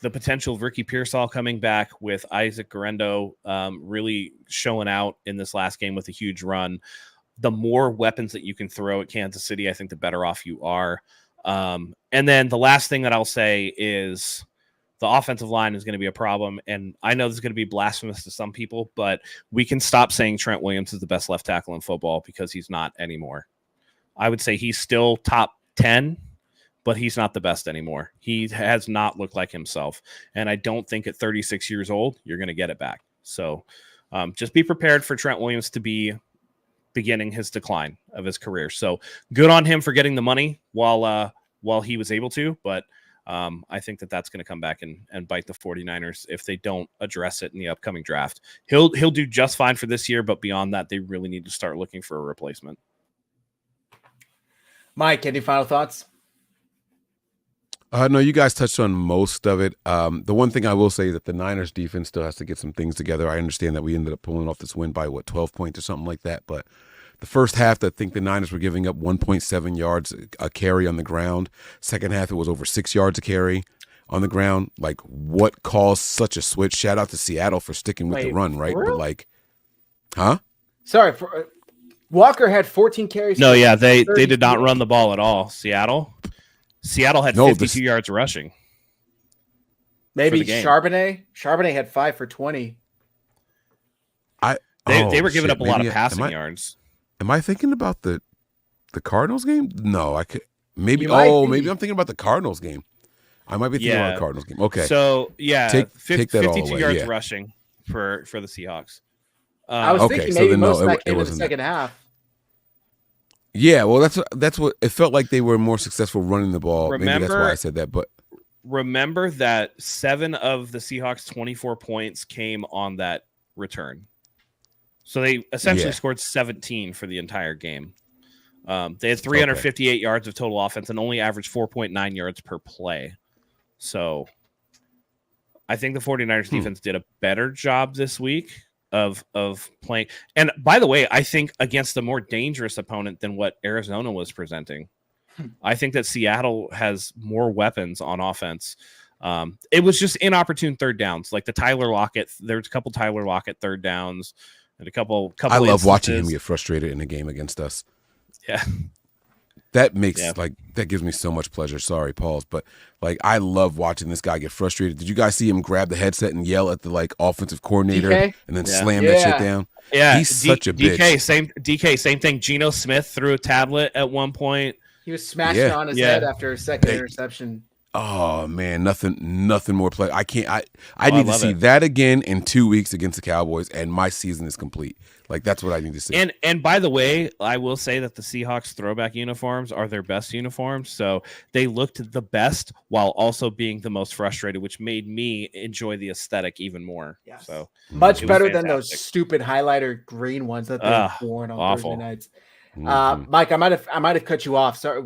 the potential of Ricky Pearsall coming back, with Isaac Guerrero really showing out in this last game with a huge run, the more weapons that you can throw at Kansas City, I think the better off you are. And then the last thing that I'll say is the offensive line is going to be a problem. And I know this is going to be blasphemous to some people, but we can stop saying Trent Williams is the best left tackle in football, because he's not anymore. I would say he's still top 10, but he's not the best anymore. He has not looked like himself. And I don't think at 36 years old, you're going to get it back. So just be prepared for Trent Williams to be beginning his decline of his career. So good on him for getting the money while he was able to. But I think that's going to come back and bite the 49ers if they don't address it in the upcoming draft. He'll do just fine for this year, but beyond that, they really need to start looking for a replacement. Mike, any final thoughts? No, you guys touched on most of it. The one thing I will say is that the Niners defense still has to get some things together. I understand that we ended up pulling off this win by 12 points or something like that. But the first half, I think the Niners were giving up 1.7 yards a carry on the ground. Second half, it was over 6 yards a carry on the ground. Like, what caused such a switch? Shout out to Seattle for sticking with the run, right? Real? But huh? Sorry, Walker had 14 carries. No, yeah, they did not run the ball at all. Seattle had 52 yards rushing. Maybe Charbonnet. Charbonnet had 5 for 20. They were giving up a lot of passing yards. Am I thinking about the Cardinals game? No, I could maybe. Maybe I'm thinking about the Cardinals game. I might be thinking about the Cardinals game. Okay. So yeah, take that 52 yards rushing for the Seahawks. I was thinking maybe most of that came in the second half. Yeah, well, that's what it felt like. They were more successful running the ball. Maybe that's why I said that. But remember that 7 of the Seahawks' 24 points came on that return. So they essentially scored 17 for the entire game. They had 358 yards of total offense and only averaged 4.9 yards per play. So I think the 49ers defense did a better job this week of playing. And by the way, I think against a more dangerous opponent than what Arizona was presenting. I think that Seattle has more weapons on offense. It was just inopportune third downs, like the Tyler Lockett. There's a couple Tyler Lockett third downs and a couple. I love watching him get frustrated in a game against us. Yeah. That makes that gives me so much pleasure. Sorry, Pauls, but I love watching this guy get frustrated. Did you guys see him grab the headset and yell at the offensive coordinator and then slam that shit down? Yeah, he's such a bitch. Same thing. Geno Smith threw a tablet at one point. He was smashed on his head after a second interception. Oh man, nothing more play. I can't. I need to see that again in 2 weeks against the Cowboys, and my season is complete. That's what I need to see. And by the way, I will say that the Seahawks throwback uniforms are their best uniforms, so they looked the best while also being the most frustrated, which made me enjoy the aesthetic even more. Yes. So much better than those stupid highlighter green ones that they've worn on Thursday nights. Mike, I might have cut you off. Sorry.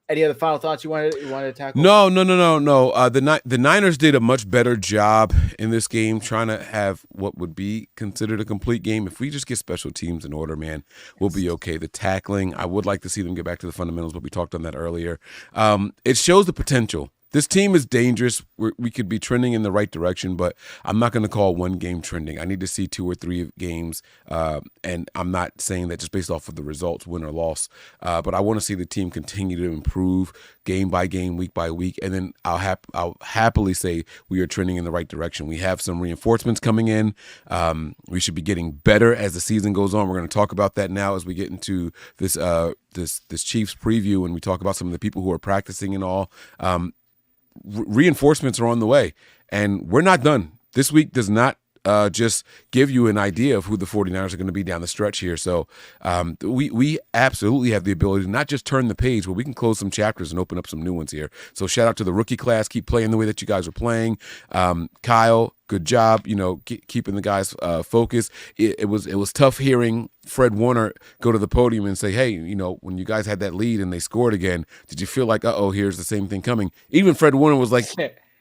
Any other final thoughts you wanted to tackle? No. The Niners did a much better job in this game trying to have what would be considered a complete game. If we just get special teams in order, man, we'll be okay. The tackling, I would like to see them get back to the fundamentals, but we talked on that earlier. It shows the potential. This team is dangerous. We could be trending in the right direction, but I'm not going to call one game trending. I need to see 2 or 3 games, and I'm not saying that just based off of the results, win or loss, but I want to see the team continue to improve game by game, week by week, and then I'll happily say we are trending in the right direction. We have some reinforcements coming in. We should be getting better as the season goes on. We're going to talk about that now as we get into this Chiefs preview, and we talk about some of the people who are practicing and all. Reinforcements are on the way, and we're not done. This week does not just give you an idea of who the 49ers are going to be down the stretch here. So we absolutely have the ability to not just turn the page, but we can close some chapters and open up some new ones here. So shout out to the rookie class. Keep playing the way that you guys are playing. Kyle, good job, keeping the guys focused. It was tough hearing Fred Warner go to the podium and say, hey, when you guys had that lead and they scored again, did you feel like, here's the same thing coming? Even Fred Warner was like,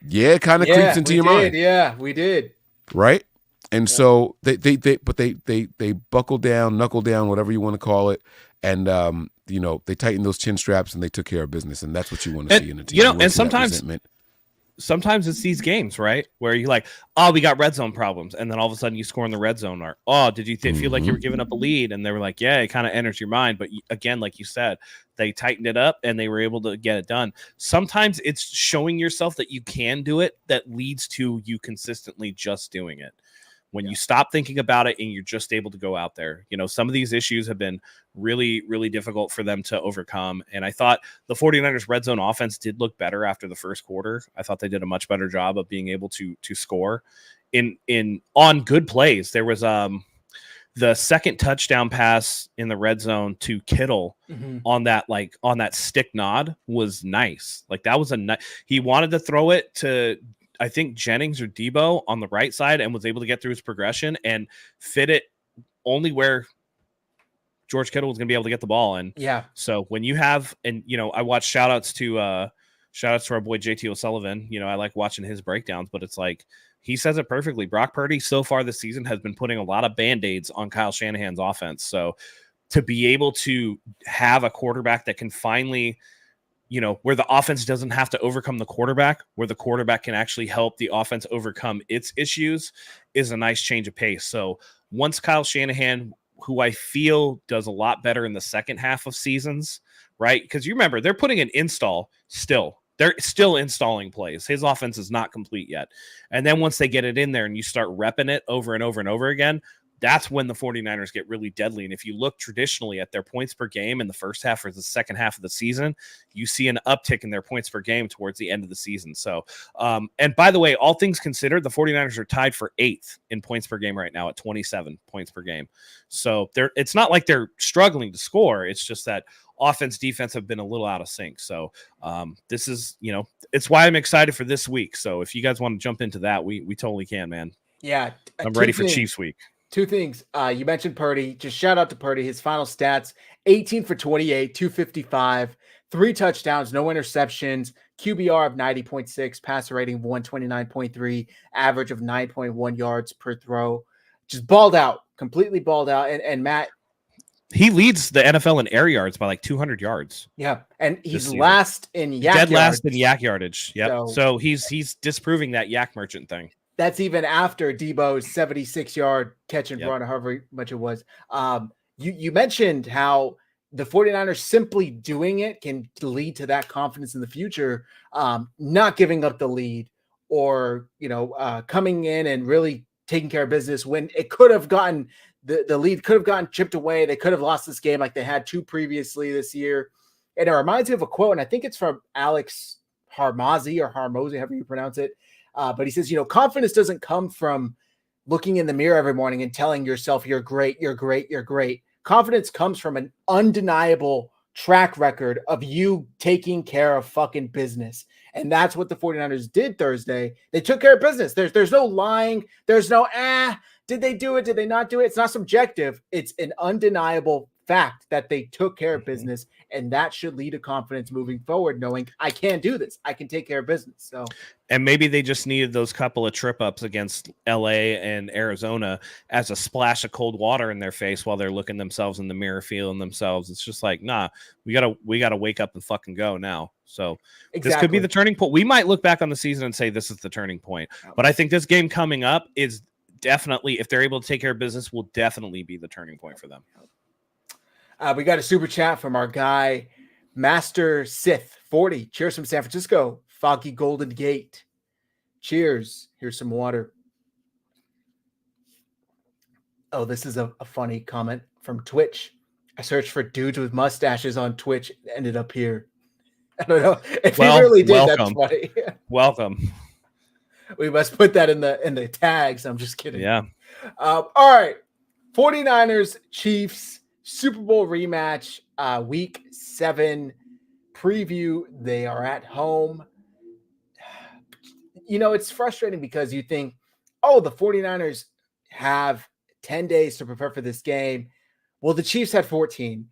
yeah, it kind of creeps into your mind. Yeah, we did. Right? And so they buckled down, knuckled down, whatever you want to call it. And, they tightened those chin straps and they took care of business. And that's what you want to see in a team. And sometimes it's these games, right, where you're like, we got red zone problems, and then all of a sudden you score in the red zone, or did you feel like you were giving up a lead? And they were like, yeah, it kind of enters your mind, but again, like you said, they tightened it up and they were able to get it done. Sometimes it's showing yourself that you can do it that leads to you consistently just doing it. When you stop thinking about it and you're just able to go out there, some of these issues have been really, really difficult for them to overcome. And I thought the 49ers red zone offense did look better after the first quarter. I thought they did a much better job of being able to score on good plays. There was the second touchdown pass in the red zone to Kittle on that stick nod was nice. Like that was he wanted to throw it to, I think, Jennings or Debo on the right side and was able to get through his progression and fit it only where George Kittle was going to be able to get the ball. And so when you have, I watched shout outs to our boy JT O'Sullivan. I like watching his breakdowns, but it's like, he says it perfectly. Brock Purdy so far this season has been putting a lot of Band-Aids on Kyle Shanahan's offense. So to be able to have a quarterback that can finally, where the offense doesn't have to overcome the quarterback, where the quarterback can actually help the offense overcome its issues, is a nice change of pace. So once Kyle Shanahan, who I feel does a lot better in the second half of seasons, right? Because you remember, they're putting an install still. They're still installing plays. His offense is not complete yet. And then once they get it in there and you start repping it over and over and over again, that's when the 49ers get really deadly. And if you look traditionally at their points per game in the first half or the second half of the season, you see an uptick in their points per game towards the end of the season. So, and by the way, all things considered, the 49ers are tied for 8th in points per game right now at 27 points per game. So it's not like they're struggling to score. It's just that offense, defense have been a little out of sync. So this is, it's why I'm excited for this week. So if you guys want to jump into that, we totally can, man. Yeah. I'm ready for Chiefs week. 2 things. You mentioned Purdy. Just shout out to Purdy. His final stats, 18 for 28, 255, 3 touchdowns, no interceptions, QBR of 90.6, passer rating of 129.3, average of 9.1 yards per throw. Just balled out, completely balled out. And Matt, he leads the NFL in air yards by like 200 yards. Yeah, and he's last in yak dead yardage. Last in yak yardage. Yep. So he's disproving that yak merchant thing. That's even after Debo's 76-yard catch and run, however much it was. You mentioned how the 49ers simply doing it can lead to that confidence in the future, not giving up the lead or, coming in and really taking care of business when it could have gotten the lead could have gotten chipped away. They could have lost this game like they had 2 previously this year. And it reminds me of a quote, and I think it's from Alex Harmozy, however you pronounce it. But he says, confidence doesn't come from looking in the mirror every morning and telling yourself you're great, you're great, you're great. Confidence comes from an undeniable track record of you taking care of fucking business. And that's what the 49ers did Thursday. They took care of business. There's no lying. There's no, did they do it? Did they not do it? It's not subjective. It's an undeniable fact that they took care of business, and that should lead to confidence moving forward, knowing I can do this. I can take care of business. So, and maybe they just needed those couple of trip ups against LA and Arizona as a splash of cold water in their face while they're looking themselves in the mirror, feeling themselves. It's just like, nah, we gotta wake up and fucking go now. So This could be the turning point. We might look back on the season and say this is the turning point. But I think this game coming up is definitely, if they're able to take care of business, will definitely be the turning point for them. We got a super chat from our guy, Master Sith 40. Cheers from San Francisco. Foggy Golden Gate. Cheers. Here's some water. Oh, this is a funny comment from Twitch. I searched for dudes with mustaches on Twitch. It ended up here. I don't know if he really did. Welcome. That's funny. Welcome. We must put that in the tags. I'm just kidding. Yeah. All right. 49ers, Chiefs, Super Bowl rematch, week 7 preview. They are at home. You know, it's frustrating because you think, oh, the 49ers have 10 days to prepare for this game. Well, the Chiefs had 14.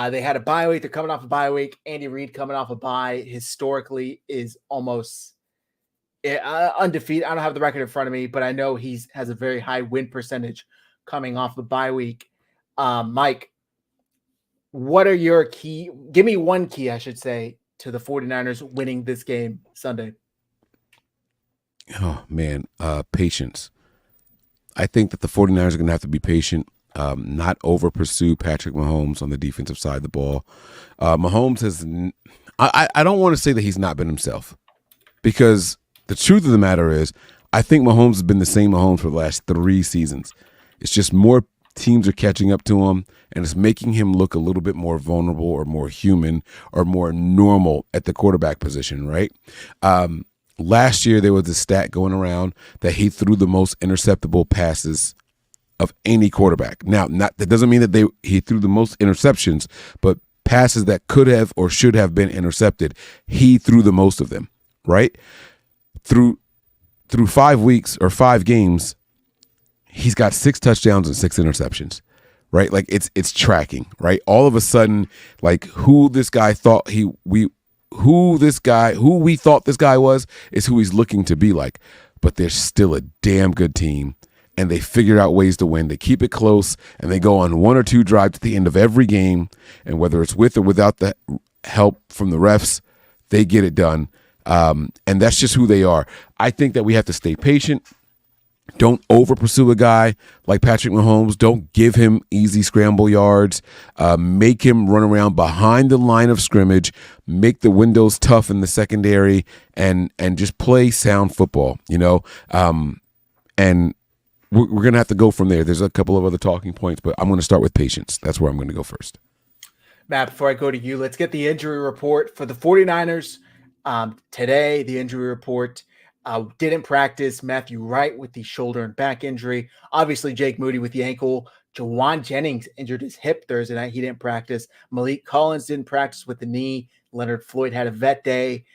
They had a bye week. They're coming off a bye week. Andy Reid coming off a bye historically is almost undefeated. I don't have the record in front of me, but I know he has a very high win percentage coming off a bye week. Mike, what are your key? Give me one key, I should say, to the 49ers winning this game Sunday. Oh, man. Patience. I think that the 49ers are going to have to be patient, not over pursue Patrick Mahomes on the defensive side of the ball. Mahomes has – I don't want to say that he's not been himself, because the truth of the matter is I think Mahomes has been the same Mahomes for the last 3 seasons. It's just more teams are catching up to him, and it's making him look a little bit more vulnerable or more human or more normal at the quarterback position, right? Last year, there was a stat going around that he threw the most interceptable passes of any quarterback. Now, that doesn't mean that he threw the most interceptions, but passes that could have or should have been intercepted, he threw the most of them, right? Through 5 weeks or 5 games, he's got 6 touchdowns and 6 interceptions, right? Like it's tracking, right? All of a sudden, like who we thought this guy was is who he's looking to be like. But they're still a damn good team, and they figured out ways to win. They keep it close, and they go on 1 or 2 drives at the end of every game, and whether it's with or without the help from the refs, they get it done. And that's just who they are. I think that we have to stay patient. Don't over pursue a guy like Patrick Mahomes. Don't give him easy scramble yards. Make him run around behind the line of scrimmage. Make the windows tough in the secondary, and just play sound football. You know, and we're gonna have to go from there. There's a couple of other talking points, but I'm going to start with patience. That's where I'm going to go first. Matt, before I go to you, let's get the injury report for the 49ers. Today, the injury report. Didn't practice. Matthew Wright with the shoulder and back injury. Obviously, Jake Moody with the ankle. Jawan Jennings injured his hip Thursday night. He didn't practice. Malik Collins didn't practice with the knee. Leonard Floyd had a vet day.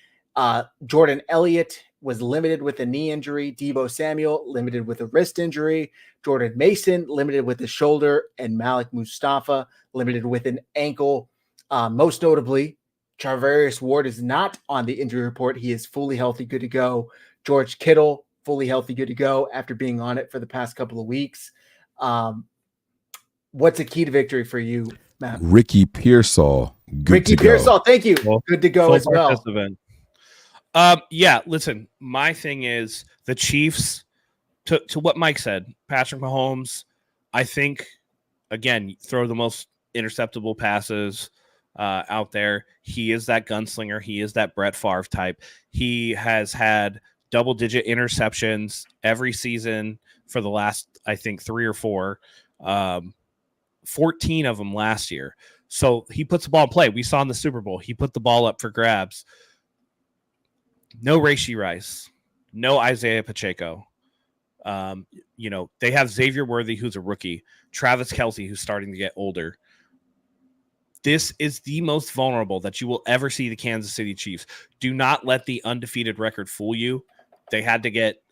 Jordan Elliott was limited with a knee injury. Deebo Samuel limited with a wrist injury. Jordan Mason limited with the shoulder. And Malik Mustafa limited with an ankle. Most notably, Charvarius Ward is not on the injury report. He is fully healthy, good to go. George Kittle, fully healthy, good to go after being on it for the past couple of weeks. What's a key to victory for you, Matt? Ricky Pearsall, thank you. Good to go as well. Yeah, listen, my thing is the Chiefs, to what Mike said, Patrick Mahomes, I think, again, throw the most interceptable passes out there. He is that gunslinger. He is that Brett Favre type. He has had double-digit interceptions every season for the last, I think, 3 or 4, 14 of them last year. So he puts the ball in play. We saw in the Super Bowl, he put the ball up for grabs. No Rashee Rice, no Isaiah Pacheco. They have Xavier Worthy, who's a rookie, Travis Kelce, who's starting to get older. This is the most vulnerable that you will ever see the Kansas City Chiefs. Do not let the undefeated record fool you. They had to get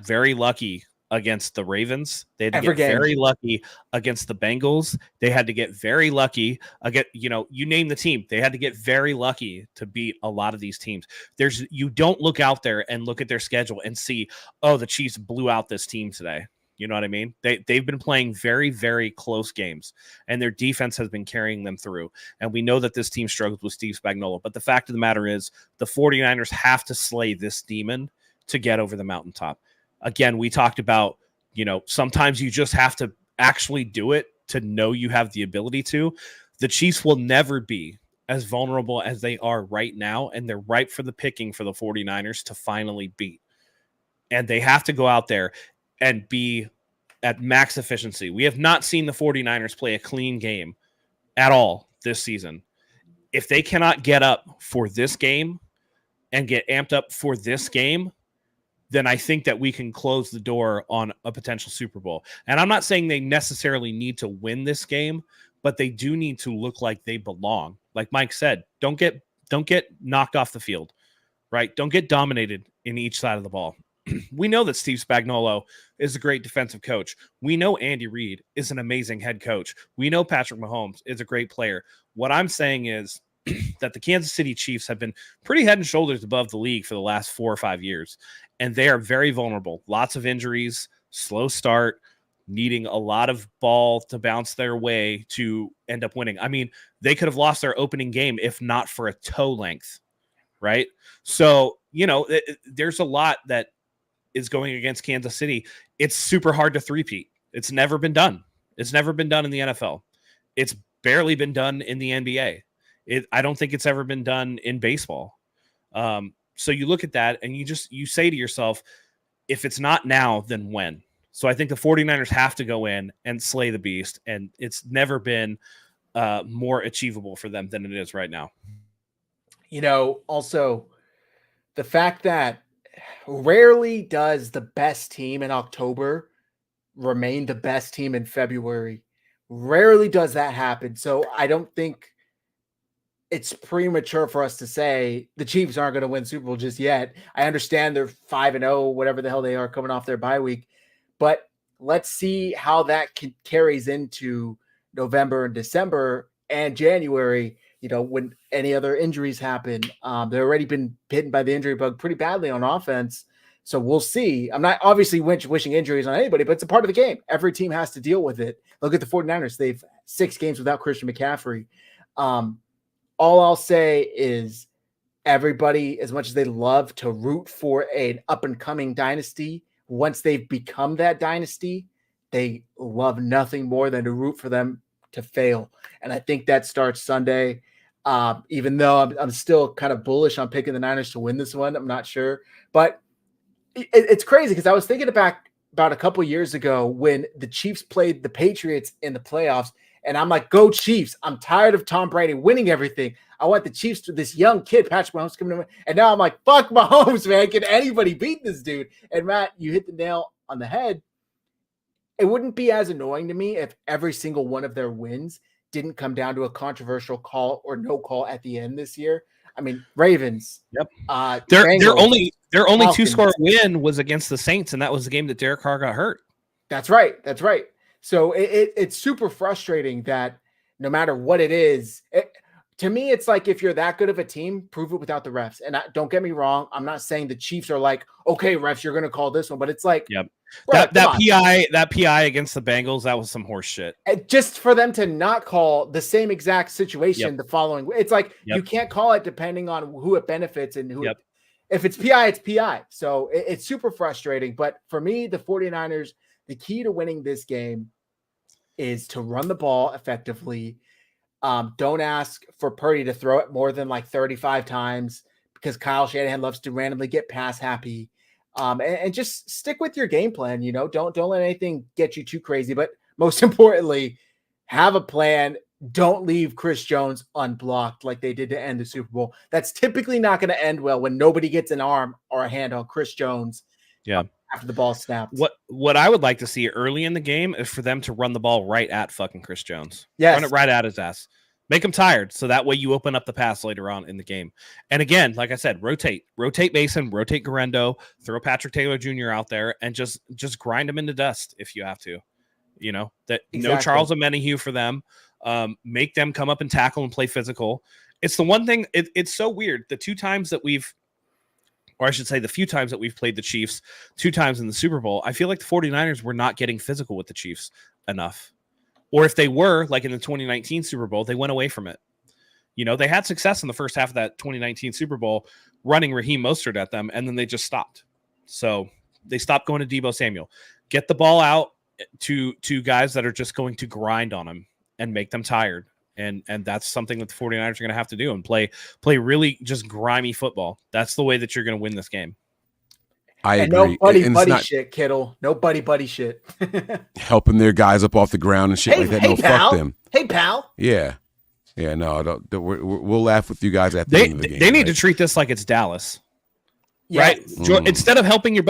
very lucky against the Ravens. They had to Every get game. very lucky against the Bengals. They had to get very lucky against, you name the team. They had to get very lucky to beat a lot of these teams. You don't look out there and look at their schedule and see, oh, the Chiefs blew out this team today. You know what I mean? They've been playing very, very close games, and their defense has been carrying them through. And we know that this team struggles with Steve Spagnuolo. But the fact of the matter is the 49ers have to slay this demon to get over the mountaintop. Again, we talked about, sometimes you just have to actually do it to know you have the ability to. The Chiefs will never be as vulnerable as they are right now, and they're ripe for the picking for the 49ers to finally beat. And they have to go out there and be at max efficiency. We have not seen the 49ers play a clean game at all this season. If they cannot get up for this game and get amped up for this game, then I think that we can close the door on a potential Super Bowl. And I'm not saying they necessarily need to win this game, but they do need to look like they belong. Like Mike said, don't get knocked off the field, right? Don't get dominated in each side of the ball. We know that Steve Spagnuolo is a great defensive coach. We know Andy Reid is an amazing head coach. We know Patrick Mahomes is a great player. What I'm saying is that the Kansas City Chiefs have been pretty head and shoulders above the league for the last 4 or 5 years, and they are very vulnerable. Lots of injuries, slow start, needing a lot of ball to bounce their way to end up winning. I mean, they could have lost their opening game if not for a toe length, right? So, there's a lot that is going against Kansas City. It's super hard to three-peat. It's never been done. It's never been done in the NFL. It's barely been done in the NBA. I don't think it's ever been done in baseball. So you look at that and you say to yourself, if it's not now, then when? So I think the 49ers have to go in and slay the beast, and it's never been more achievable for them than it is right now. Also the fact that rarely does the best team in October remain the best team in February. Rarely does that happen. So I don't think it's premature for us to say the Chiefs aren't going to win Super Bowl just yet. I understand they're 5-0, whatever the hell they are, coming off their bye week, but let's see how that carries into November and December and January. When any other injuries happen, they've already been bitten by the injury bug pretty badly on offense. So we'll see. I'm not obviously wishing injuries on anybody, but it's a part of the game. Every team has to deal with it. Look at the 49ers. They've 6 games without Christian McCaffrey. All I'll say is everybody, as much as they love to root for an up-and-coming dynasty, once they've become that dynasty, they love nothing more than to root for them to fail. And I think that starts Sunday. Even though I'm still kind of bullish on picking the Niners to win this one, I'm not sure. But it's crazy because I was thinking about a couple years ago when the Chiefs played the Patriots in the playoffs, and I'm like, go Chiefs. I'm tired of Tom Brady winning everything. I want the Chiefs to this young kid, Patrick Mahomes, coming in. And now I'm like, fuck Mahomes, man. Can anybody beat this dude? And Matt, you hit the nail on the head. It wouldn't be as annoying to me if every single one of their wins didn't come down to a controversial call or no call at the end this year. I mean, Ravens. Yep. Their only Falcons. 2-score win was against the Saints, and that was the game that Derek Carr got hurt. That's right. So it's super frustrating that no matter what it is, to me, it's like if you're that good of a team, prove it without the refs. And don't get me wrong, I'm not saying the Chiefs are like, okay, refs, you're going to call this one, but it's like, yep. Bro, that PI against the Bengals, that was some horse shit. Just for them to not call the same exact situation the following, it's like you can't call it depending on who it benefits and who. If it's PI, it's PI. So it's super frustrating. But for me, the 49ers, the key to winning this game is to run the ball effectively. Don't ask for Purdy to throw it more than like 35 times because Kyle Shanahan loves to randomly get pass happy. And just stick with your game plan. Don't let anything get you too crazy. But most importantly, have a plan. Don't leave Chris Jones unblocked like they did to end the Super Bowl. That's typically not going to end well when nobody gets an arm or a hand on Chris Jones. Yeah. After the ball snapped. What I would like to see early in the game is for them to run the ball right at fucking Chris Jones. Yes. Run it right at his ass. Make them tired, so that way you open up the pass later on in the game. And again, like I said, rotate Mason, rotate Garendo, throw Patrick Taylor Jr. out there, and just grind them into dust if you have to. You know that Exactly. No Charles Omenihu for them. Make them come up and tackle and play physical. It's the one thing. It's so weird. The few times that we've played the Chiefs, 2 times in the Super Bowl, I feel like the 49ers were not getting physical with the Chiefs enough. Or if they were, like in the 2019 Super Bowl, they went away from it. You know, they had success in the first half of that 2019 Super Bowl running Raheem Mostert at them, and then they just stopped. So they stopped going to Deebo Samuel. Get the ball out to guys that are just going to grind on them and make them tired. And that's something that the 49ers are going to have to do and play really just grimy football. That's the way that you're going to win this game. I agree. No buddy shit, Kittle. No buddy shit. Helping their guys up off the ground and shit like that. No, pal. fuck them. Hey, pal. Yeah. No, don't, we'll laugh with you guys at the end of the game. They need to treat this like it's Dallas. Yeah. Right? Instead of helping your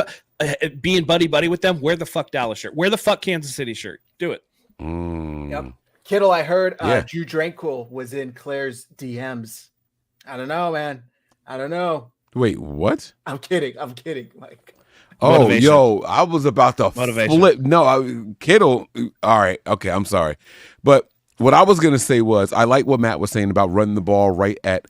being buddy with them, wear the fuck Dallas shirt. Wear the fuck Kansas City shirt. Do it. Yep. Kittle, I heard Drew Tranquil was in Claire's DMs. I don't know, man. I don't know. Wait, what? I'm kidding. Like, Motivation. Yo, I was about to flip. No, Kittle. All right. Okay, I'm sorry. But what I was going to say was I like what Matt was saying about running the ball right at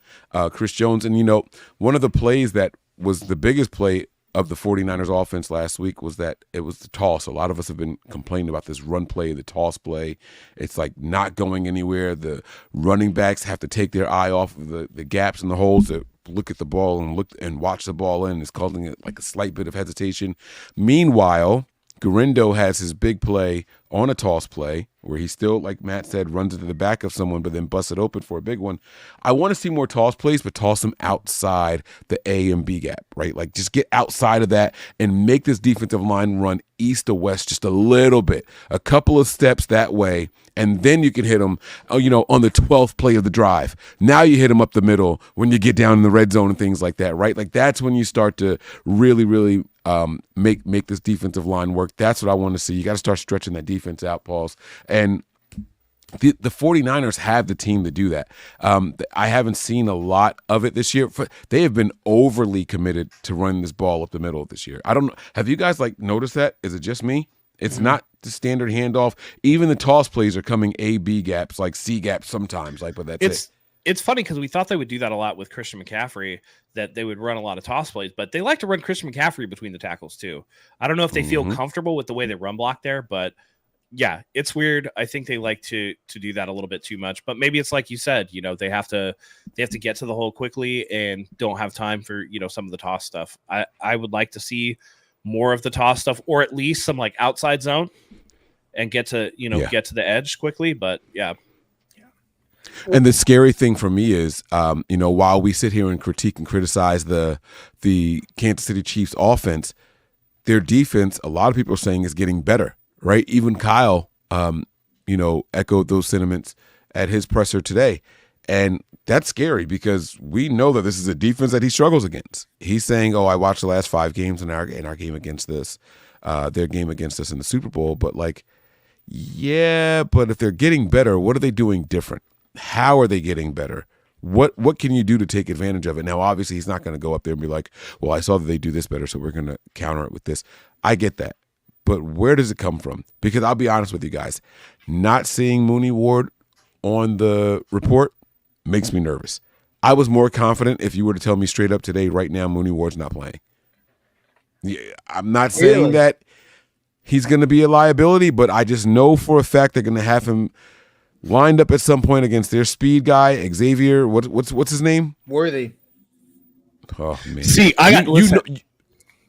Chris Jones. And, you know, one of the plays that was the biggest play of the 49ers offense last week was that it was the toss. A lot of us have been complaining about this run play, the toss play. It's like not going anywhere. The running backs have to take their eye off of the gaps and the holes to look at the ball and watch the ball in. It's causing it like a slight bit of hesitation. Meanwhile, Garendo has his big play on a toss play where he still, like Matt said, runs into the back of someone but then busts it open for a big one. I want to see more toss plays, but toss them outside the A and B gap, right? Like just get outside of that and make this defensive line run east to west just a little bit, a couple of steps that way, and then you can hit them, you know, on the 12th play of the drive. Now you hit them up the middle when you get down in the red zone and things like that, right? Like that's when you start to really, really make this defensive line work. That's what I want to see. You got to start stretching that defense out, Pauls. And the 49ers have the team to do that. I haven't seen a lot of it this year. They have been overly committed to running this ball up the middle this year. I don't know. Have you guys like noticed that? Is it just me? It's not the standard handoff. Even the toss plays are coming A-B gaps, like C gaps sometimes. Like, but that's it. It's funny because we thought they would do that a lot with Christian McCaffrey, that they would run a lot of toss plays, but they like to run Christian McCaffrey between the tackles too. I don't know if they feel comfortable with the way they run block there, but yeah, it's weird. I think they like to do that a little bit too much, but maybe it's like you said, you know, they have to get to the hole quickly and don't have time for, you know, some of the toss stuff. I would like to see more of the toss stuff, or at least some like outside zone and get to the edge quickly. But yeah. And the scary thing for me is, you know, while we sit here and critique and criticize the Kansas City Chiefs offense, their defense, a lot of people are saying, is getting better, right? Even Kyle, you know, echoed those sentiments at his presser today. And that's scary because we know that this is a defense that he struggles against. He's saying, oh, I watched the last 5 games in our game against this, their game against us in the Super Bowl. But like, yeah, but if they're getting better, what are they doing different? How are they getting better? What can you do to take advantage of it? Now, obviously, he's not going to go up there and be like, well, I saw that they do this better, so we're going to counter it with this. I get that. But where does it come from? Because I'll be honest with you guys, not seeing Mooney Ward on the report makes me nervous. I was more confident if you were to tell me straight up today, right now, Mooney Ward's not playing. Yeah, I'm not saying that he's going to be a liability, but I just know for a fact they're going to have him lined up at some point against their speed guy, Xavier. What's his name? Worthy. Oh man! See,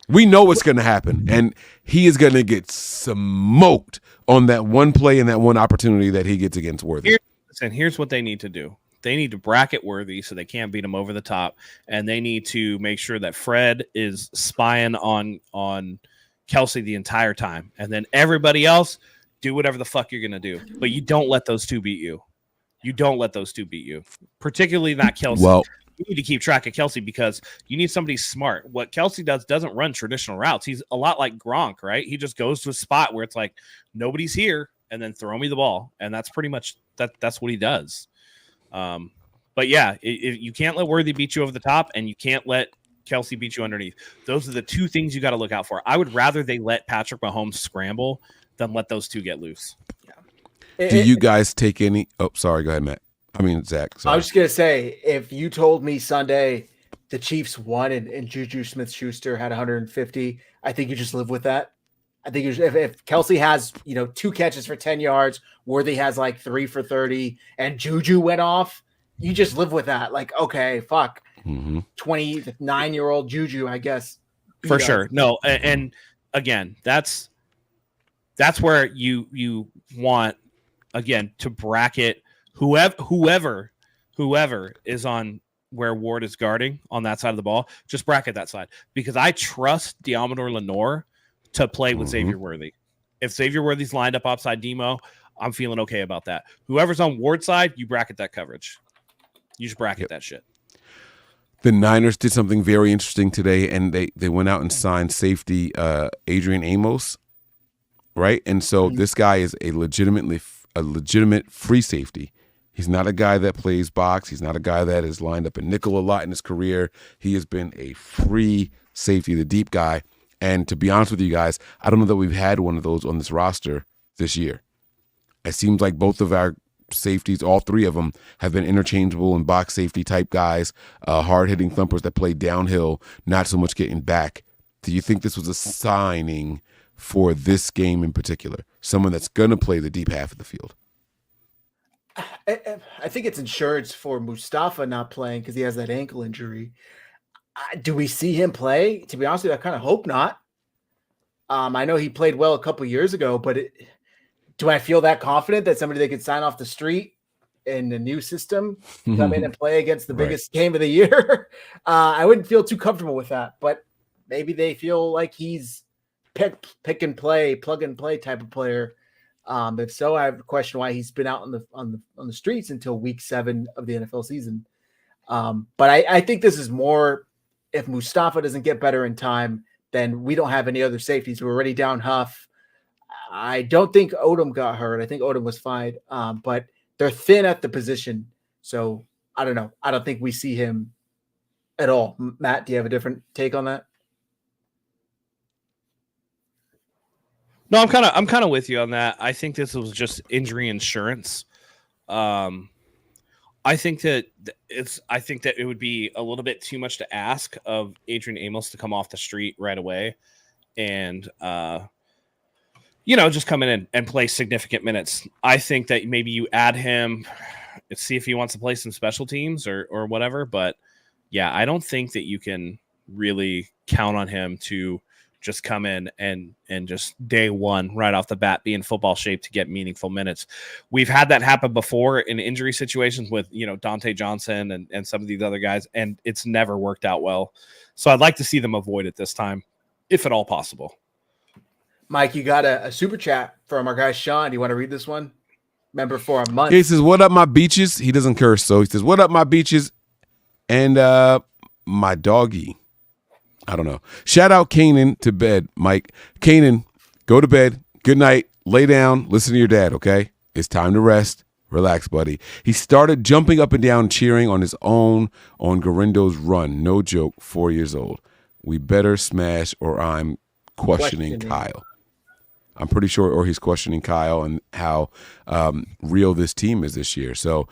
we know what's going to happen, and he is going to get smoked on that one play and that one opportunity that he gets against Worthy. Here's what they need to do. They need to bracket Worthy so they can't beat him over the top, and they need to make sure that Fred is spying on Kelsey the entire time, and then everybody else, do whatever the fuck you're going to do. But you don't let those two beat you. You don't let those two beat you, particularly not Kelsey. Well, you need to keep track of Kelsey because you need somebody smart. What Kelsey doesn't run traditional routes. He's a lot like Gronk, right? He just goes to a spot where it's like, nobody's here, and then throw me the ball. And that's pretty much that's what he does. But yeah, you can't let Worthy beat you over the top, and you can't let Kelsey beat you underneath. Those are the two things you got to look out for. I would rather they let Patrick Mahomes scramble than let those two get loose. Do you guys take any? Oh, sorry. Go ahead, Matt. I mean, Zach. Sorry. I was just gonna say, if you told me Sunday the Chiefs won and Juju Smith-Schuster had 150, I think you just live with that. I think if Kelsey has 2 catches for 10 yards, Worthy has like 3 for 30, and Juju went off, you just live with that. Like, okay, fuck, 29-year-old Juju, I guess. For sure. No, and again, that's where you want again to bracket whoever is on where Ward is guarding on that side of the ball. Just bracket that side, because I trust Diamador Lenore to play with Xavier Worthy. If Xavier Worthy's lined up upside Demo, I'm feeling okay about that. Whoever's on Ward's side, you bracket that coverage. You just bracket that shit. The Niners did something very interesting today, and they went out and signed safety Adrian Amos, right? And so this guy is a legitimate free safety. He's not a guy that plays box. He's not a guy that is lined up in nickel a lot in his career. He has been a free safety, the deep guy. And to be honest with you guys, I don't know that we've had one of those on this roster this year. It seems like both of our safeties, all 3 of them, have been interchangeable and box safety type guys, hard-hitting thumpers that play downhill, not so much getting back. Do you think this was a signing for this game in particular? Someone that's going to play the deep half of the field? I think it's insurance for Mustafa not playing because he has that ankle injury. Do we see him play? To be honest with you, I kind of hope not. I know he played well a couple years ago, but do I feel that confident that somebody they could sign off the street in the new system come in and play against the biggest game of the year? I wouldn't feel too comfortable with that, but maybe they feel like he's pick and play, plug and play type of player. If so, I have a question why he's been out on the streets until week 7 of the NFL season. But I think this is more, if Mustafa doesn't get better in time, then we don't have any other safeties. We're already down Huff. I don't think Odom got hurt. I think Odom was fine. But they're thin at the position. So I don't know. I don't think we see him at all. Matt, do you have a different take on that? No, I'm kind of with you on that. I think this was just injury insurance. I think that it would be a little bit too much to ask of Adrian Amos to come off the street right away and just come in and play significant minutes. I think that maybe you add him, see if he wants to play some special teams or whatever. But yeah, I don't think that you can really count on him to just come in and just day one right off the bat be in football shape to get meaningful minutes. We've had that happen before in injury situations with, Dante Johnson and some of these other guys, and it's never worked out well. So I'd like to see them avoid it this time, if at all possible. Mike, you got a super chat from our guy Sean. Do you want to read this one? Member for a month. He says, "What up, my beaches?" He doesn't curse, so he says, "What up, my beaches?" And my doggy. I don't know. Shout out Kanan to bed, Mike. Kanan, go to bed. Good night. Lay down. Listen to your dad, okay? It's time to rest. Relax, buddy. He started jumping up and down, cheering on his own on Garindo's run. No joke, 4 years old. We better smash or I'm questioning Kyle. I'm pretty sure, or he's questioning Kyle and how real this team is this year. So,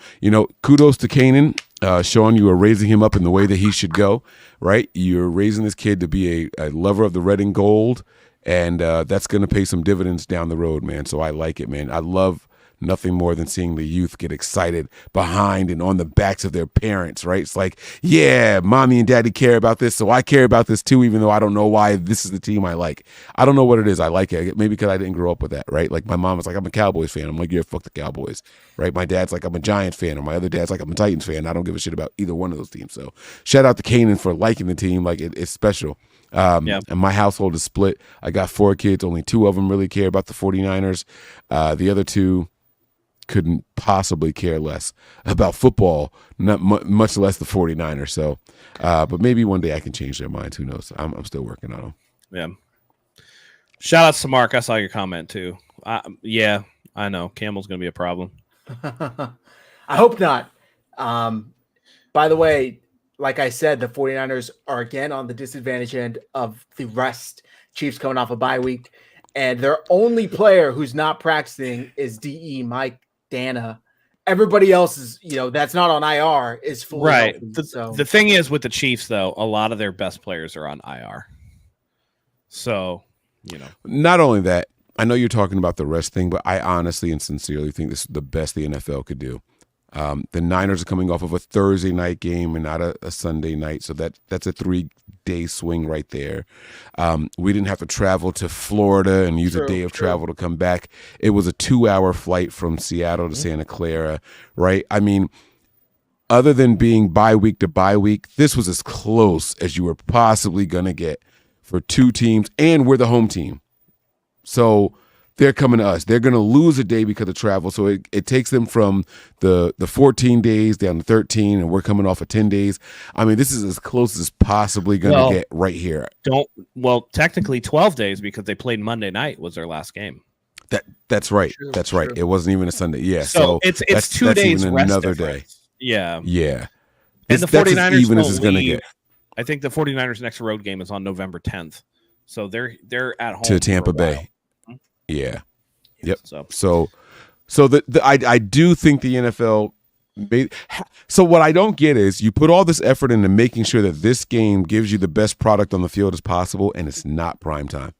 kudos to Kanan. Sean, you are raising him up in the way that he should go, right? You're raising this kid to be a lover of the red and gold, and that's going to pay some dividends down the road, man. So I like it, man. I love nothing more than seeing the youth get excited behind and on the backs of their parents, right? It's like, yeah, mommy and daddy care about this, so I care about this too, even though I don't know why this is the team I like. I don't know what it is. I like it. Maybe because I didn't grow up with that, right? Like my mom was like, I'm a Cowboys fan. I'm like, yeah, fuck the Cowboys, right? My dad's like, I'm a Giants fan, or my other dad's like, I'm a Titans fan. I don't give a shit about either one of those teams. So shout out to Kanan for liking the team. Like it's special. And my household is split. I got 4 kids. Only 2 of them really care about the 49ers. The other 2 couldn't possibly care less about football, not much less the 49ers. So, but maybe one day I can change their minds. Who knows? I'm still working on them. Yeah. Shout out to Mark. I saw your comment too. Yeah, I know. Campbell's going to be a problem. I hope not. By the way, like I said, the 49ers are again on the disadvantage end of the rest. Chiefs coming off a bye week, and their only player who's not practicing is DE Mike Dana. Everybody else is, that's not on IR is fully right. healthy. The thing is with the Chiefs, though, a lot of their best players are on IR. So, Not only that, I know you're talking about the rest thing, but I honestly and sincerely think this is the best the NFL could do. The Niners are coming off of a Thursday night game and not a Sunday night, so that's a 3-day swing right there. We didn't have to travel to Florida and use a day of travel to come back. It was a 2-hour flight from Seattle to Santa Clara, right? I mean, other than being bye week to bye week, this was as close as you were possibly going to get for two teams, and we're the home team. So they're coming to us. They're going to lose a day because of travel. So it takes them from the 14 days down to 13, and we're coming off of 10 days. I mean, this is as close as possibly going to get right here. Technically 12 days because they played Monday night was their last game. That's right. That's right. It wasn't even a Sunday. Yeah. So it's 2 days even rest another difference. day. Yeah. Yeah. And the that's 49ers as even as it's going to get. I think the 49ers next road game is on November 10th. So they're at home to Tampa Bay. Yeah. Yep. So I do think the NFL so what I don't get is you put all this effort into making sure that this game gives you the best product on the field as possible, and it's not prime time.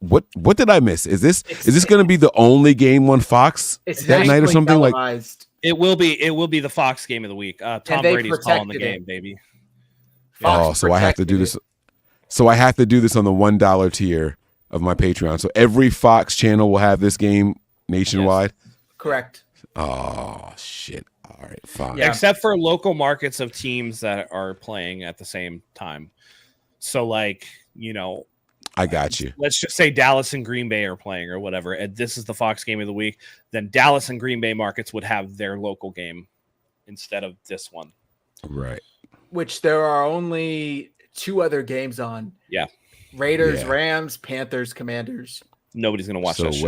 What did I miss? Is this going to be the only game on Fox that night or something televised. It will be the Fox game of the week. Tom Brady's calling the game, baby. So I have to do this. So I have to do this on the $1 tier of my Patreon. So every Fox channel will have this game nationwide. Yes. Correct. Oh shit! All right, fine. Yeah. Except for local markets of teams that are playing at the same time. So I got you. Let's just say Dallas and Green Bay are playing or whatever, and this is the Fox game of the week. Then Dallas and Green Bay markets would have their local game instead of this one. Right. Which there are only 2 other games on. Yeah. Raiders, Rams, Panthers, Commanders. Nobody's gonna watch that shit.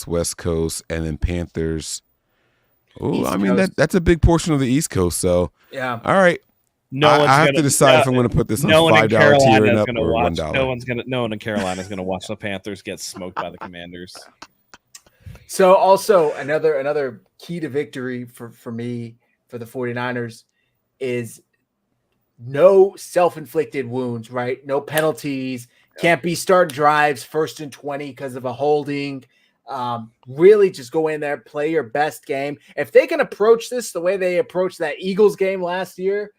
West Coast, and then Panthers. Oh, I mean that's a big portion of the East Coast. So yeah. All right. I have to decide if I'm going to put this on $5 tier and up or $1. No one in Carolina is going to watch the Panthers get smoked by the Commanders. So also another key to victory for me for the 49ers is no self-inflicted wounds, right? No penalties. Can't be start drives 1st and 20 because of a holding. Really just go in there, play your best game. If they can approach this the way they approached that Eagles game last year,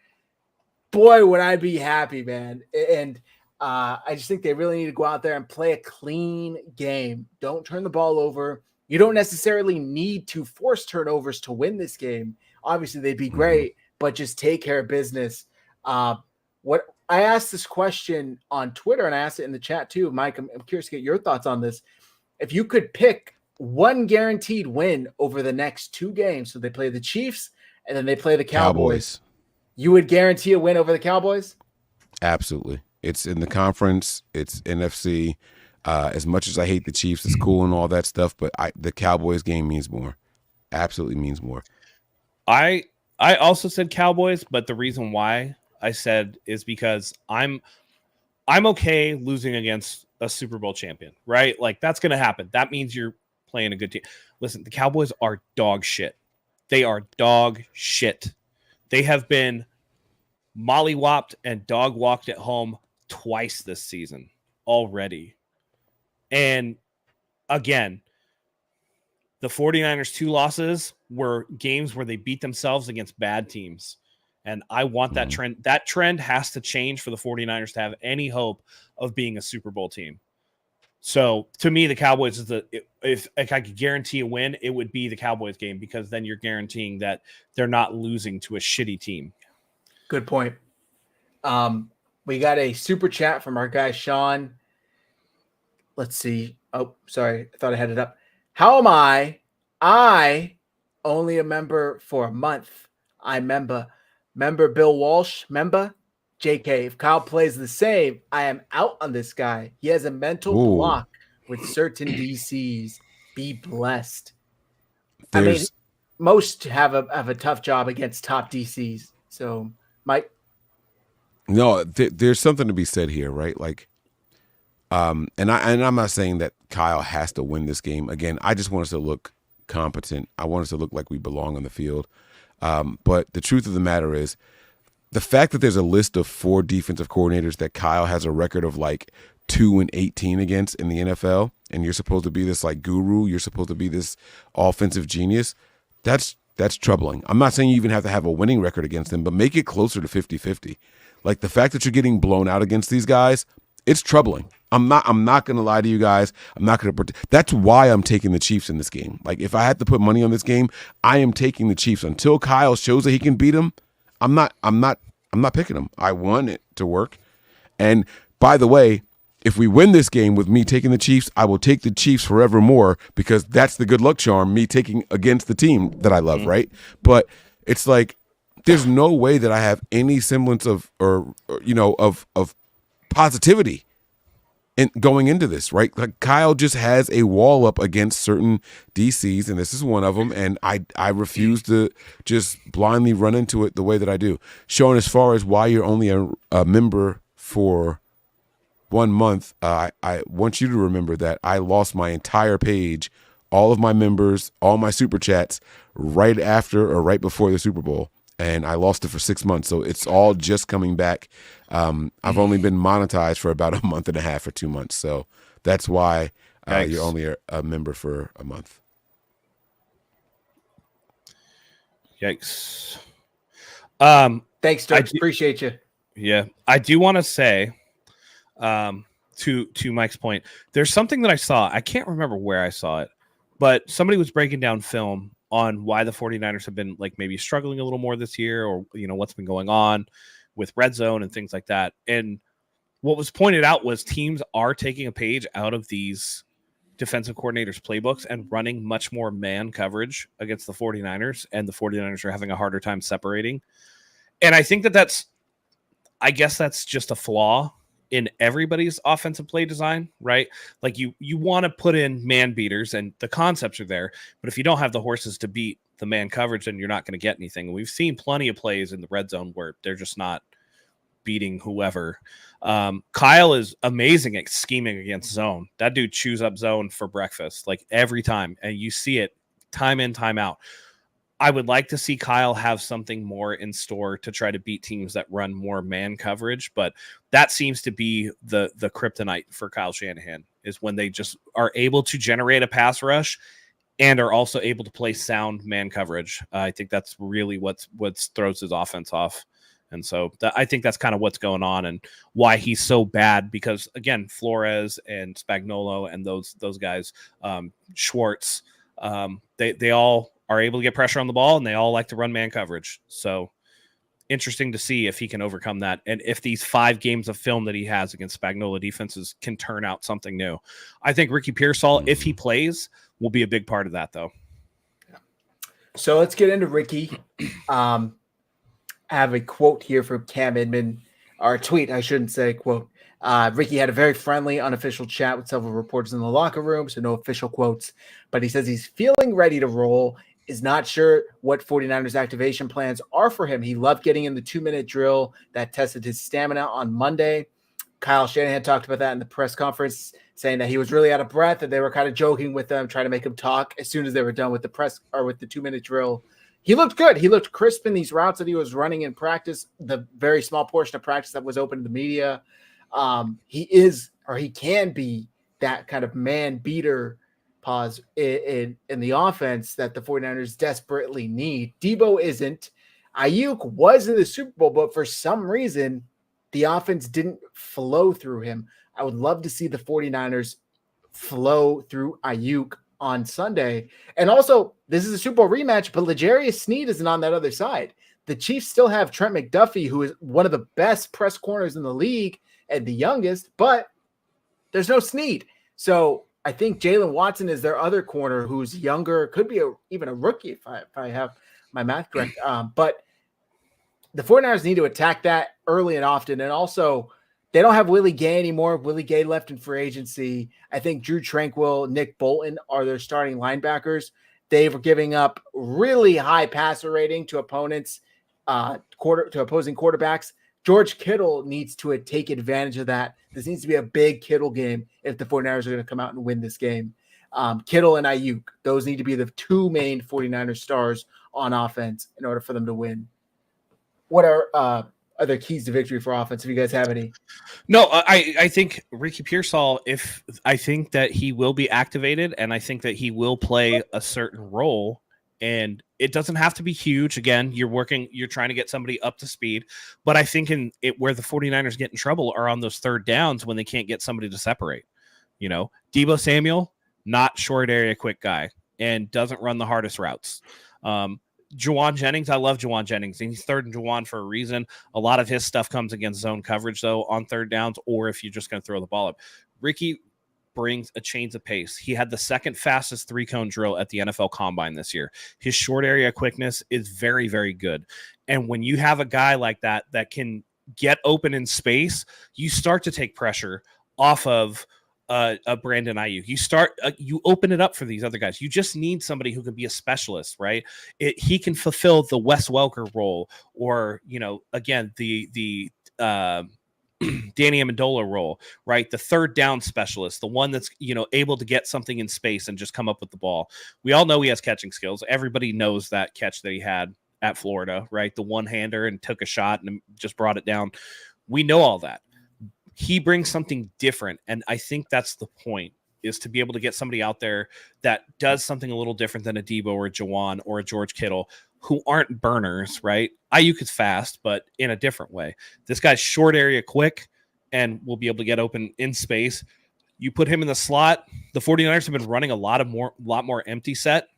boy, would I be happy, man. And I just think they really need to go out there and play a clean game. Don't turn the ball over. You don't necessarily need to force turnovers to win this game. Obviously, they'd be great, but just take care of business. What I asked this question on Twitter, and I asked it in the chat too, Mike. I'm curious to get your thoughts on this. If you could pick one guaranteed win over the next 2 games, so they play the Chiefs and then they play the Cowboys. You would guarantee a win over the Cowboys? Absolutely. It's in the conference. It's NFC. As much as I hate the Chiefs, it's cool and all that stuff, but the Cowboys game means more. Absolutely means more. I also said Cowboys, but the reason why I said is because I'm okay losing against a Super Bowl champion, right? Like that's going to happen. That means you're playing a good team. Listen, the Cowboys are dog shit. They are dog shit. They have been mollywopped and dog walked at home twice this season already. And again, the 49ers' 2 losses were games where they beat themselves against bad teams. And I want that trend. That trend has to change for the 49ers to have any hope of being a Super Bowl team. So to me, the Cowboys is if I could guarantee a win, it would be the Cowboys game because then you're guaranteeing that they're not losing to a shitty team. Good point. We got a super chat from our guy Sean. Let's see. Oh, sorry. I thought I had it up. How am I? I only a member for a month. I member Bill Walsh. Member JK. If Kyle plays the same, I am out on this guy. He has a mental block with certain DCs. Be blessed. most have a tough job against top DCs. So, Mike. No, there's something to be said here, right? Like, and I'm not saying that Kyle has to win this game. Again, I just want us to look competent. I want us to look like we belong on the field. But the truth of the matter is, the fact that there's a list of 4 defensive coordinators that Kyle has a record of like 2-18 against in the NFL, and you're supposed to be this like guru, you're supposed to be this offensive genius, that's troubling. I'm not saying you even have to have a winning record against them, but make it closer to 50-50. Like the fact that you're getting blown out against these guys, it's troubling. I'm not going to lie to you guys. I'm not going to pretend. That's why I'm taking the Chiefs in this game. Like if I had to put money on this game, I am taking the Chiefs until Kyle shows that he can beat them. I'm not picking them. I want it to work. And by the way, if we win this game with me taking the Chiefs, I will take the Chiefs forevermore because that's the good luck charm, me taking against the team that I love, right? But it's like there's no way that I have any semblance of of positivity in going into this, right? Like Kyle just has a wall up against certain DCs, and this is one of them, and I refuse to just blindly run into it the way that I do. Sean, as far as why you're only a member for 1 month, I want you to remember that I lost my entire page, all of my members, all my super chats right after or right before the Super Bowl. And I lost it for 6 months. So it's all just coming back. I've only been monetized for about a month and a half or 2 months. So that's why you're only a member for a month. Yikes. Thanks, Doug. Appreciate you. Yeah. I do want to say, to Mike's point, there's something that I saw. I can't remember where I saw it, but somebody was breaking down film on why the 49ers have been like maybe struggling a little more this year, or what's been going on with red zone and things like that. And what was pointed out was teams are taking a page out of these defensive coordinators playbooks and running much more man coverage against the 49ers, and the 49ers are having a harder time separating. And I think that's just a flaw in everybody's offensive play design, right? Like you want to put in man beaters and the concepts are there, but if you don't have the horses to beat the man coverage, then you're not going to get anything. We've seen plenty of plays in the red zone where they're just not beating whoever. Kyle is amazing at scheming against zone. That dude chews up zone for breakfast, like every time. And you see it time in, time out. I would like to see Kyle have something more in store to try to beat teams that run more man coverage, but that seems to be the kryptonite for Kyle Shanahan, is when they just are able to generate a pass rush and are also able to play sound man coverage. I think that's really what throws his offense off. And so I think that's kind of what's going on and why he's so bad, because again, Flores and Spagnuolo and those guys, Schwartz, they all are able to get pressure on the ball, and they all like to run man coverage. So interesting to see if he can overcome that, and if these 5 games of film that he has against Spagnuolo defenses can turn out something new. I think Ricky Pearsall, if he plays, will be a big part of that, though. So let's get into Ricky. I have a quote here from Cam Inman, or a tweet, I shouldn't say quote. Ricky had a very friendly, unofficial chat with several reporters in the locker room, so no official quotes. But he says he's feeling ready to roll, is not sure what 49ers activation plans are for him. He loved getting in the 2-minute drill that tested his stamina on Monday. Kyle Shanahan talked about that in the press conference, saying that he was really out of breath, and they were kind of joking with him, trying to make him talk as soon as they were done with the press or with the 2-minute drill. He looked good. He looked crisp in these routes that he was running in practice, the very small portion of practice that was open to the media. He can be that kind of man beater pause in the offense that the 49ers desperately need. Debo isn't. Ayuk was in the Super Bowl, but for some reason, the offense didn't flow through him. I would love to see the 49ers flow through Ayuk on Sunday. And also, this is a Super Bowl rematch, but L'Jarius Sneed isn't on that other side. The Chiefs still have Trent McDuffie, who is one of the best press corners in the league and the youngest, but there's no Sneed. So I think Jalen Watson is their other corner who's younger, could be even a rookie if I have my math correct. But the 49ers need to attack that early and often. And also, they don't have Willie Gay anymore. Willie Gay left in free agency. I think Drew Tranquill, Nick Bolton are their starting linebackers. They were giving up really high passer rating to opponents, opposing quarterbacks. George Kittle needs to take advantage of that. This needs to be a big Kittle game if the 49ers are going to come out and win this game. Kittle and Ayuk, those need to be the two main 49ers stars on offense in order for them to win. What are other keys to victory for offense, if you guys have any? No, I think Ricky Pearsall, I think that he will be activated, and I think that he will play a certain role, and it doesn't have to be huge. Again, you're trying to get somebody up to speed, but I think where the 49ers get in trouble are on those third downs when they can't get somebody to separate. Deebo Samuel, not short area quick guy, and doesn't run the hardest routes. Juwan Jennings, I love Juwan Jennings. He's third and Juwan for a reason. A lot of his stuff comes against zone coverage, though, on third downs, or if you're just going to throw the ball up. Ricky brings a change of pace. He had the second fastest 3-cone drill at the NFL Combine this year. His short area quickness is very, very good. And when you have a guy like that can get open in space, you start to take pressure off of a Brandon Ayuk. You open it up for these other guys. You just need somebody who can be a specialist, right? He can fulfill the Wes Welker role, or again the Danny Amendola role, right? The third down specialist, the one that's able to get something in space and just come up with the ball. We all know he has catching skills. Everybody knows that catch that he had at Florida, right? The one-hander and took a shot and just brought it down. We know all that. He brings something different, and I think that's the point, is to be able to get somebody out there that does something a little different than a Deebo or a Juwan or a George Kittle, who aren't burners, right? Ayuk is fast, but in a different way. This guy's short area quick and will be able to get open in space. You put him in the slot. The 49ers have been running a lot more empty set.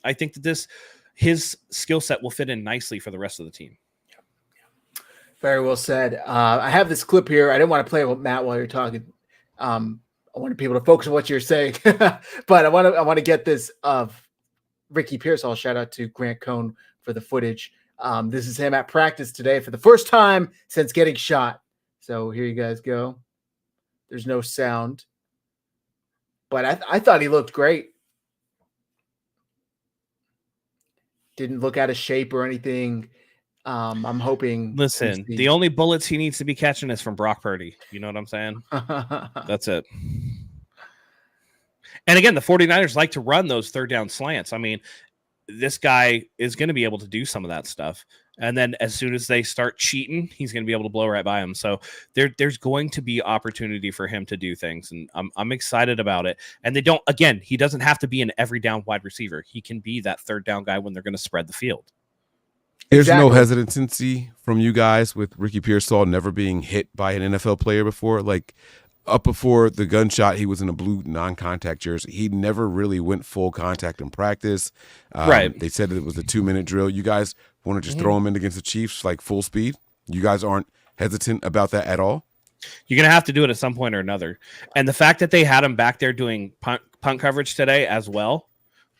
I think that his skill set will fit in nicely for the rest of the team. Very well said. I have this clip here. I didn't want to play with Matt while you're talking. I wanted people to focus on what you're saying, but I want to get this of Ricky Pearsall. Shout out to Grant Cohn for the footage. This is him at practice today for the first time since getting shot. So here you guys go. There's no sound, but I thought he looked great. Didn't look out of shape or anything. I'm hoping. Listen, the only bullets he needs to be catching is from Brock Purdy. You know what I'm saying? That's it. And again, the 49ers like to run those third down slants. I mean, this guy is going to be able to do some of that stuff. And then as soon as they start cheating, he's going to be able to blow right by him. So there's going to be opportunity for him to do things. And I'm excited about it. And he doesn't have to be an every down wide receiver. He can be that third down guy when they're going to spread the field. There's no hesitancy from you guys with Ricky Pearsall never being hit by an NFL player before. Like, up before the gunshot, he was in a blue non-contact jersey. He never really went full contact in practice. Right. They said it was a 2-minute drill. You guys want to just throw him in against the Chiefs like full speed? You guys aren't hesitant about that at all? You're going to have to do it at some point or another. And the fact that they had him back there doing punt coverage today as well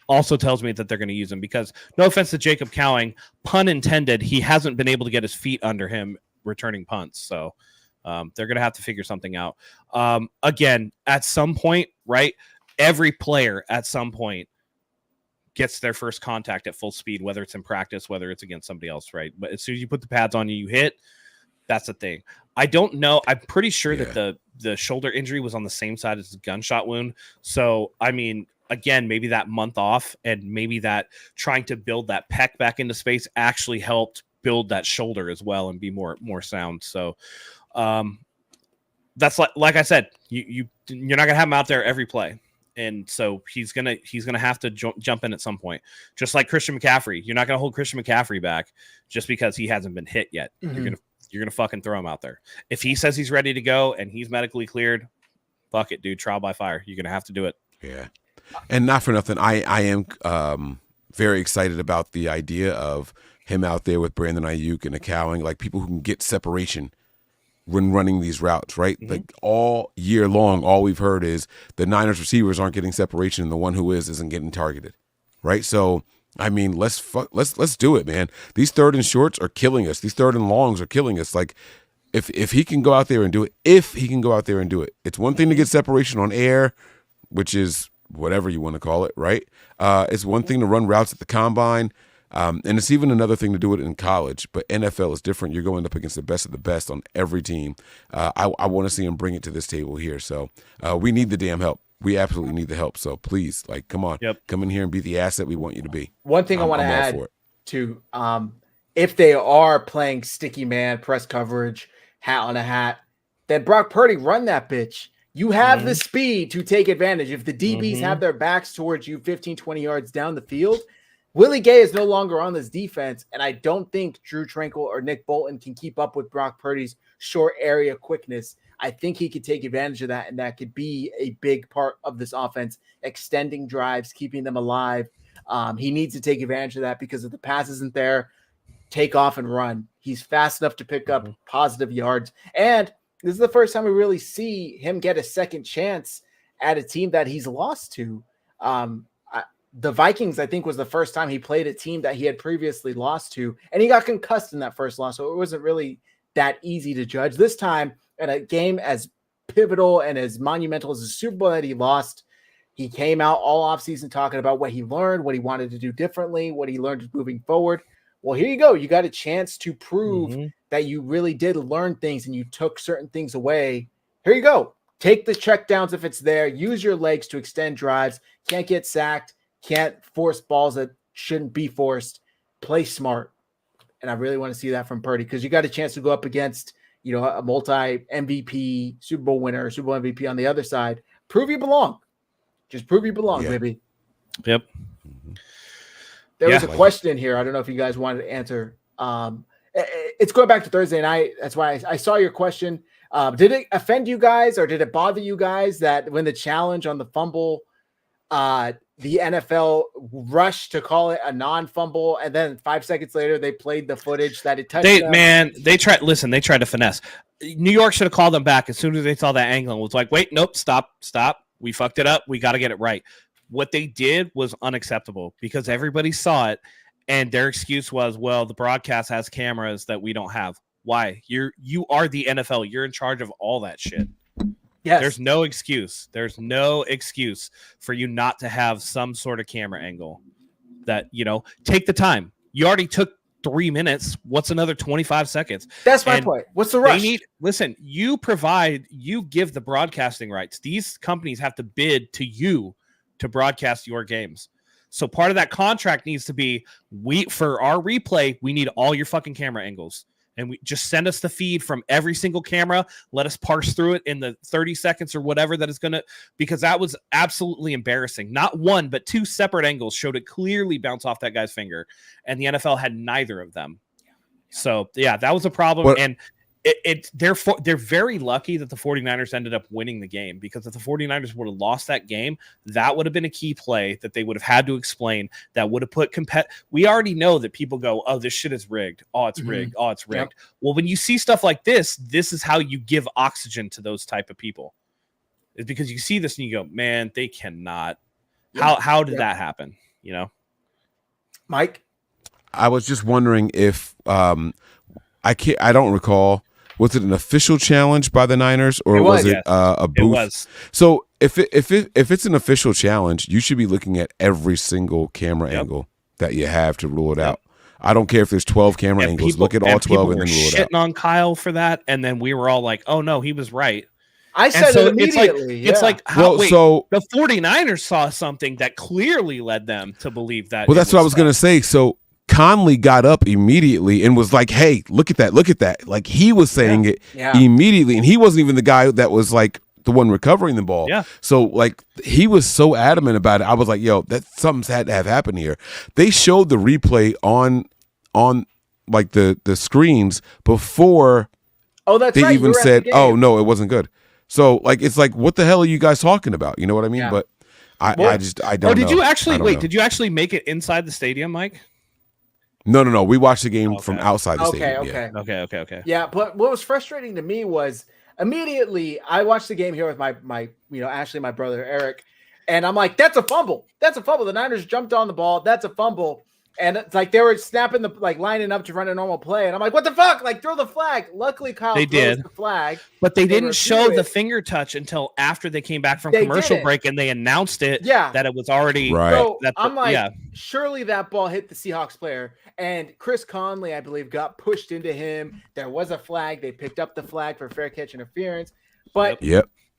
also tells me that they're going to use him, because no offense to Jacob Cowing, pun intended, he hasn't been able to get his feet under him returning punts. So they're going to have to figure something out. Again, at some point, right, every player at some point gets their first contact at full speed, whether it's in practice, whether it's against somebody else, right? But as soon as you put the pads on you hit, that's the thing. I don't know. I'm pretty sure that the shoulder injury was on the same side as the gunshot wound. So, I mean, again, maybe that month off and maybe that trying to build that pec back into space actually helped build that shoulder as well and be more sound. So that's like I said, you're not gonna have him out there every play, and so he's gonna have to jump in at some point. Just like Christian McCaffrey, you're not gonna hold Christian McCaffrey back just because he hasn't been hit yet. Mm-hmm. You're gonna fucking throw him out there. If he says he's ready to go and he's medically cleared, fuck it, dude. Trial by fire. You're gonna have to do it. Yeah. And not for nothing, I am very excited about the idea of him out there with Brandon Ayuk and a Cowing, like people who can get separation when running these routes, right? Mm-hmm. Like all year long, all we've heard is the Niners receivers aren't getting separation, and the one who isn't getting targeted, right? So, I mean, let's do it, man. These third and shorts are killing us. These third and longs are killing us. Like, if he can go out there and do it, it's one thing to get separation on air, which is whatever you want to call it, right? It's one thing to run routes at the combine, and it's even another thing to do it in college. But NFL is different. You're going up against the best of the best on every team. I want to see him bring it to this table here. So we need the damn help. We absolutely need the help. So please, like, come on, come in here and be the asset we want you to be. One thing I want to add to, if they are playing sticky man, press coverage, hat on a hat, then Brock Purdy, run that bitch. You have the speed to take advantage. If the DBs have their backs towards you 15, 20 yards down the field, Willie Gay is no longer on this defense, and I don't think Drew Tranquill or Nick Bolton can keep up with Brock Purdy's short area quickness. I think he could take advantage of that, and that could be a big part of this offense, extending drives, keeping them alive. He needs to take advantage of that because if the pass isn't there, take off and run. He's fast enough to pick up positive yards. And this is the first time we really see him get a second chance at a team that he's lost to. The Vikings, I think, was the first time he played a team that he had previously lost to, and he got concussed in that first loss, so it wasn't really that easy to judge. This time, at a game as pivotal and as monumental as the Super Bowl that he lost, he came out all offseason talking about what he learned, what he wanted to do differently, what he learned moving forward. Well, here you go. You got a chance to prove that you really did learn things and you took certain things away. Here you go. Take the checkdowns if it's there. Use your legs to extend drives. Can't get sacked. Can't force balls that shouldn't be forced. Play smart. And I really want to see that from Purdy because you got a chance to go up against, a multi-MVP, Super Bowl winner, Super Bowl MVP on the other side. Prove you belong. Just prove you belong, baby. Yep. There was a question here. I don't know if you guys wanted to answer. It's going back to Thursday night. That's why I saw your question. Did it offend you guys or did it bother you guys that when the challenge on the fumble, the NFL rushed to call it a non-fumble, and then 5 seconds later they played the footage that it touched them? They tried to finesse. New York should have called them back as soon as they saw that angle and was like, wait, nope, stop. We fucked it up. We got to get it right. What they did was unacceptable because everybody saw it, and their excuse was, well, the broadcast has cameras that we don't have. Why? You are the NFL. You're in charge of all that shit. Yes. There's no excuse. There's no excuse for you not to have some sort of camera angle that, take the time. You already took 3 minutes. What's another 25 seconds? That's my point. What's the rush? Listen, you give the broadcasting rights. These companies have to bid to you to broadcast your games. So part of that contract needs to be, for our replay, we need all your fucking camera angles. And we just send us the feed from every single camera. Let us parse through it in the 30 seconds or whatever that is going to, because that was absolutely embarrassing. Not one, but two separate angles showed it clearly bounce off that guy's finger. And the NFL had neither of them. So, yeah, that was a problem. And they're very lucky that the 49ers ended up winning the game, because if the 49ers would have lost that game, that would have been a key play that they would have had to explain, that would have put we already know that people go, oh, this shit is rigged. Oh, it's rigged. Oh, it's rigged. Yep. Well, when you see stuff like this is how you give oxygen to those type of people. It's because you see this and you go, man, they cannot. Yep. How did that happen? Mike? I was just wondering if I don't recall. Was it an official challenge by the Niners, or was it a booth? It was. So if it's an official challenge, you should be looking at every single camera angle that you have to rule it out. I don't care if there's 12 camera angles. Look at all 12 and then rule it out. Shitting on Kyle for that, and then we were all like, "Oh no, he was right." I said it immediately. It's like so the 49ers saw something that clearly led them to believe that. Well, that's what I was going to say. So Conley got up immediately and was like, hey, look at that. Like, he was saying it immediately, and he wasn't even the guy that was like the one recovering the ball. Yeah. So like, he was so adamant about it. I was like, yo, something's had to have happened here. They showed the replay on like the screens before they even said, oh no, it wasn't good. So like, it's like, what the hell are you guys talking about? You know what I mean? Yeah. But I don't know. Did you actually Did you actually make it inside the stadium, Mike? No. We watched the game from outside the stadium. Okay. Yeah, but what was frustrating to me was immediately I watched the game here with my Ashley, my brother Eric, and I'm like, that's a fumble. The Niners jumped on the ball. That's a fumble. And it's like they were snapping lining up to run a normal play, and I'm like, "What the fuck? Like, throw the flag!" Luckily, Kyle throws the flag, but they didn't show the finger touch until after they came back from commercial break, and they announced it. that it was already right. So I'm like, surely that ball hit the Seahawks player, and Chris Conley, I believe, got pushed into him. There was a flag. They picked up the flag for fair catch interference, but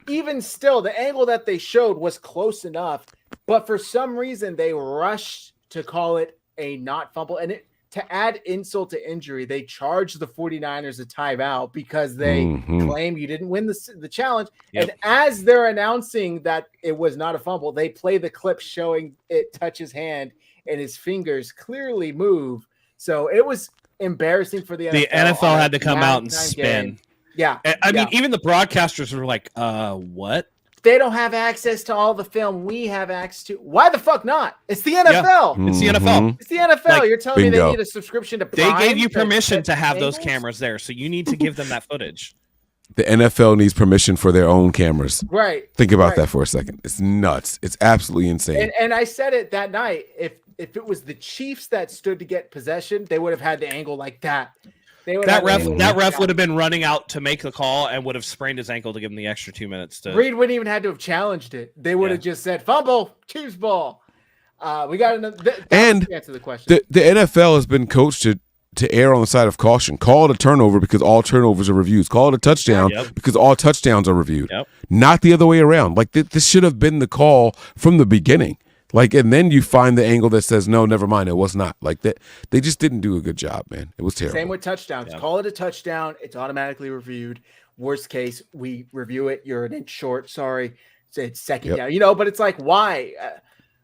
even still, the angle that they showed was close enough. But for some reason, they rushed to call it a not fumble. And to add insult to injury, they charged the 49ers a timeout because they claim you didn't win the challenge. And as they're announcing that it was not a fumble, they play the clip showing it touch his hand and his fingers clearly move. So it was embarrassing for the NFL. The NFL had to come out and spin. Game. Yeah. I mean, even the broadcasters were like, what? They don't have access to all the film we have access to. Why the fuck not? It's the NFL. It's the NFL. It's the NFL. Like, you're telling me they need a subscription to Prime? They gave you permission to have those cameras there, so you need to give them that footage. The NFL needs permission for their own cameras. Right. Think about that for a second. It's nuts. It's absolutely insane. And I said it that night. If it was the Chiefs that stood to get possession, they would have had the angle like that. That ref would have been running out to make the call and would have sprained his ankle to give him the extra 2 minutes. Reed wouldn't even had to have challenged it. They would have just said fumble, Chiefs ball. We got another. And answer the question. The NFL has been coached to err on the side of caution. Call it a turnover because all turnovers are reviewed. Call it a touchdown because all touchdowns are reviewed. Not the other way around. Like this should have been the call from the beginning. Like, and then you find the angle that says, no, never mind, it was not. Like that, they just didn't do a good job, man. It was terrible. Same with touchdowns. Call it a touchdown. It's automatically reviewed. Worst case, we review it. You're an inch short. Sorry. It's second down. But it's like, why?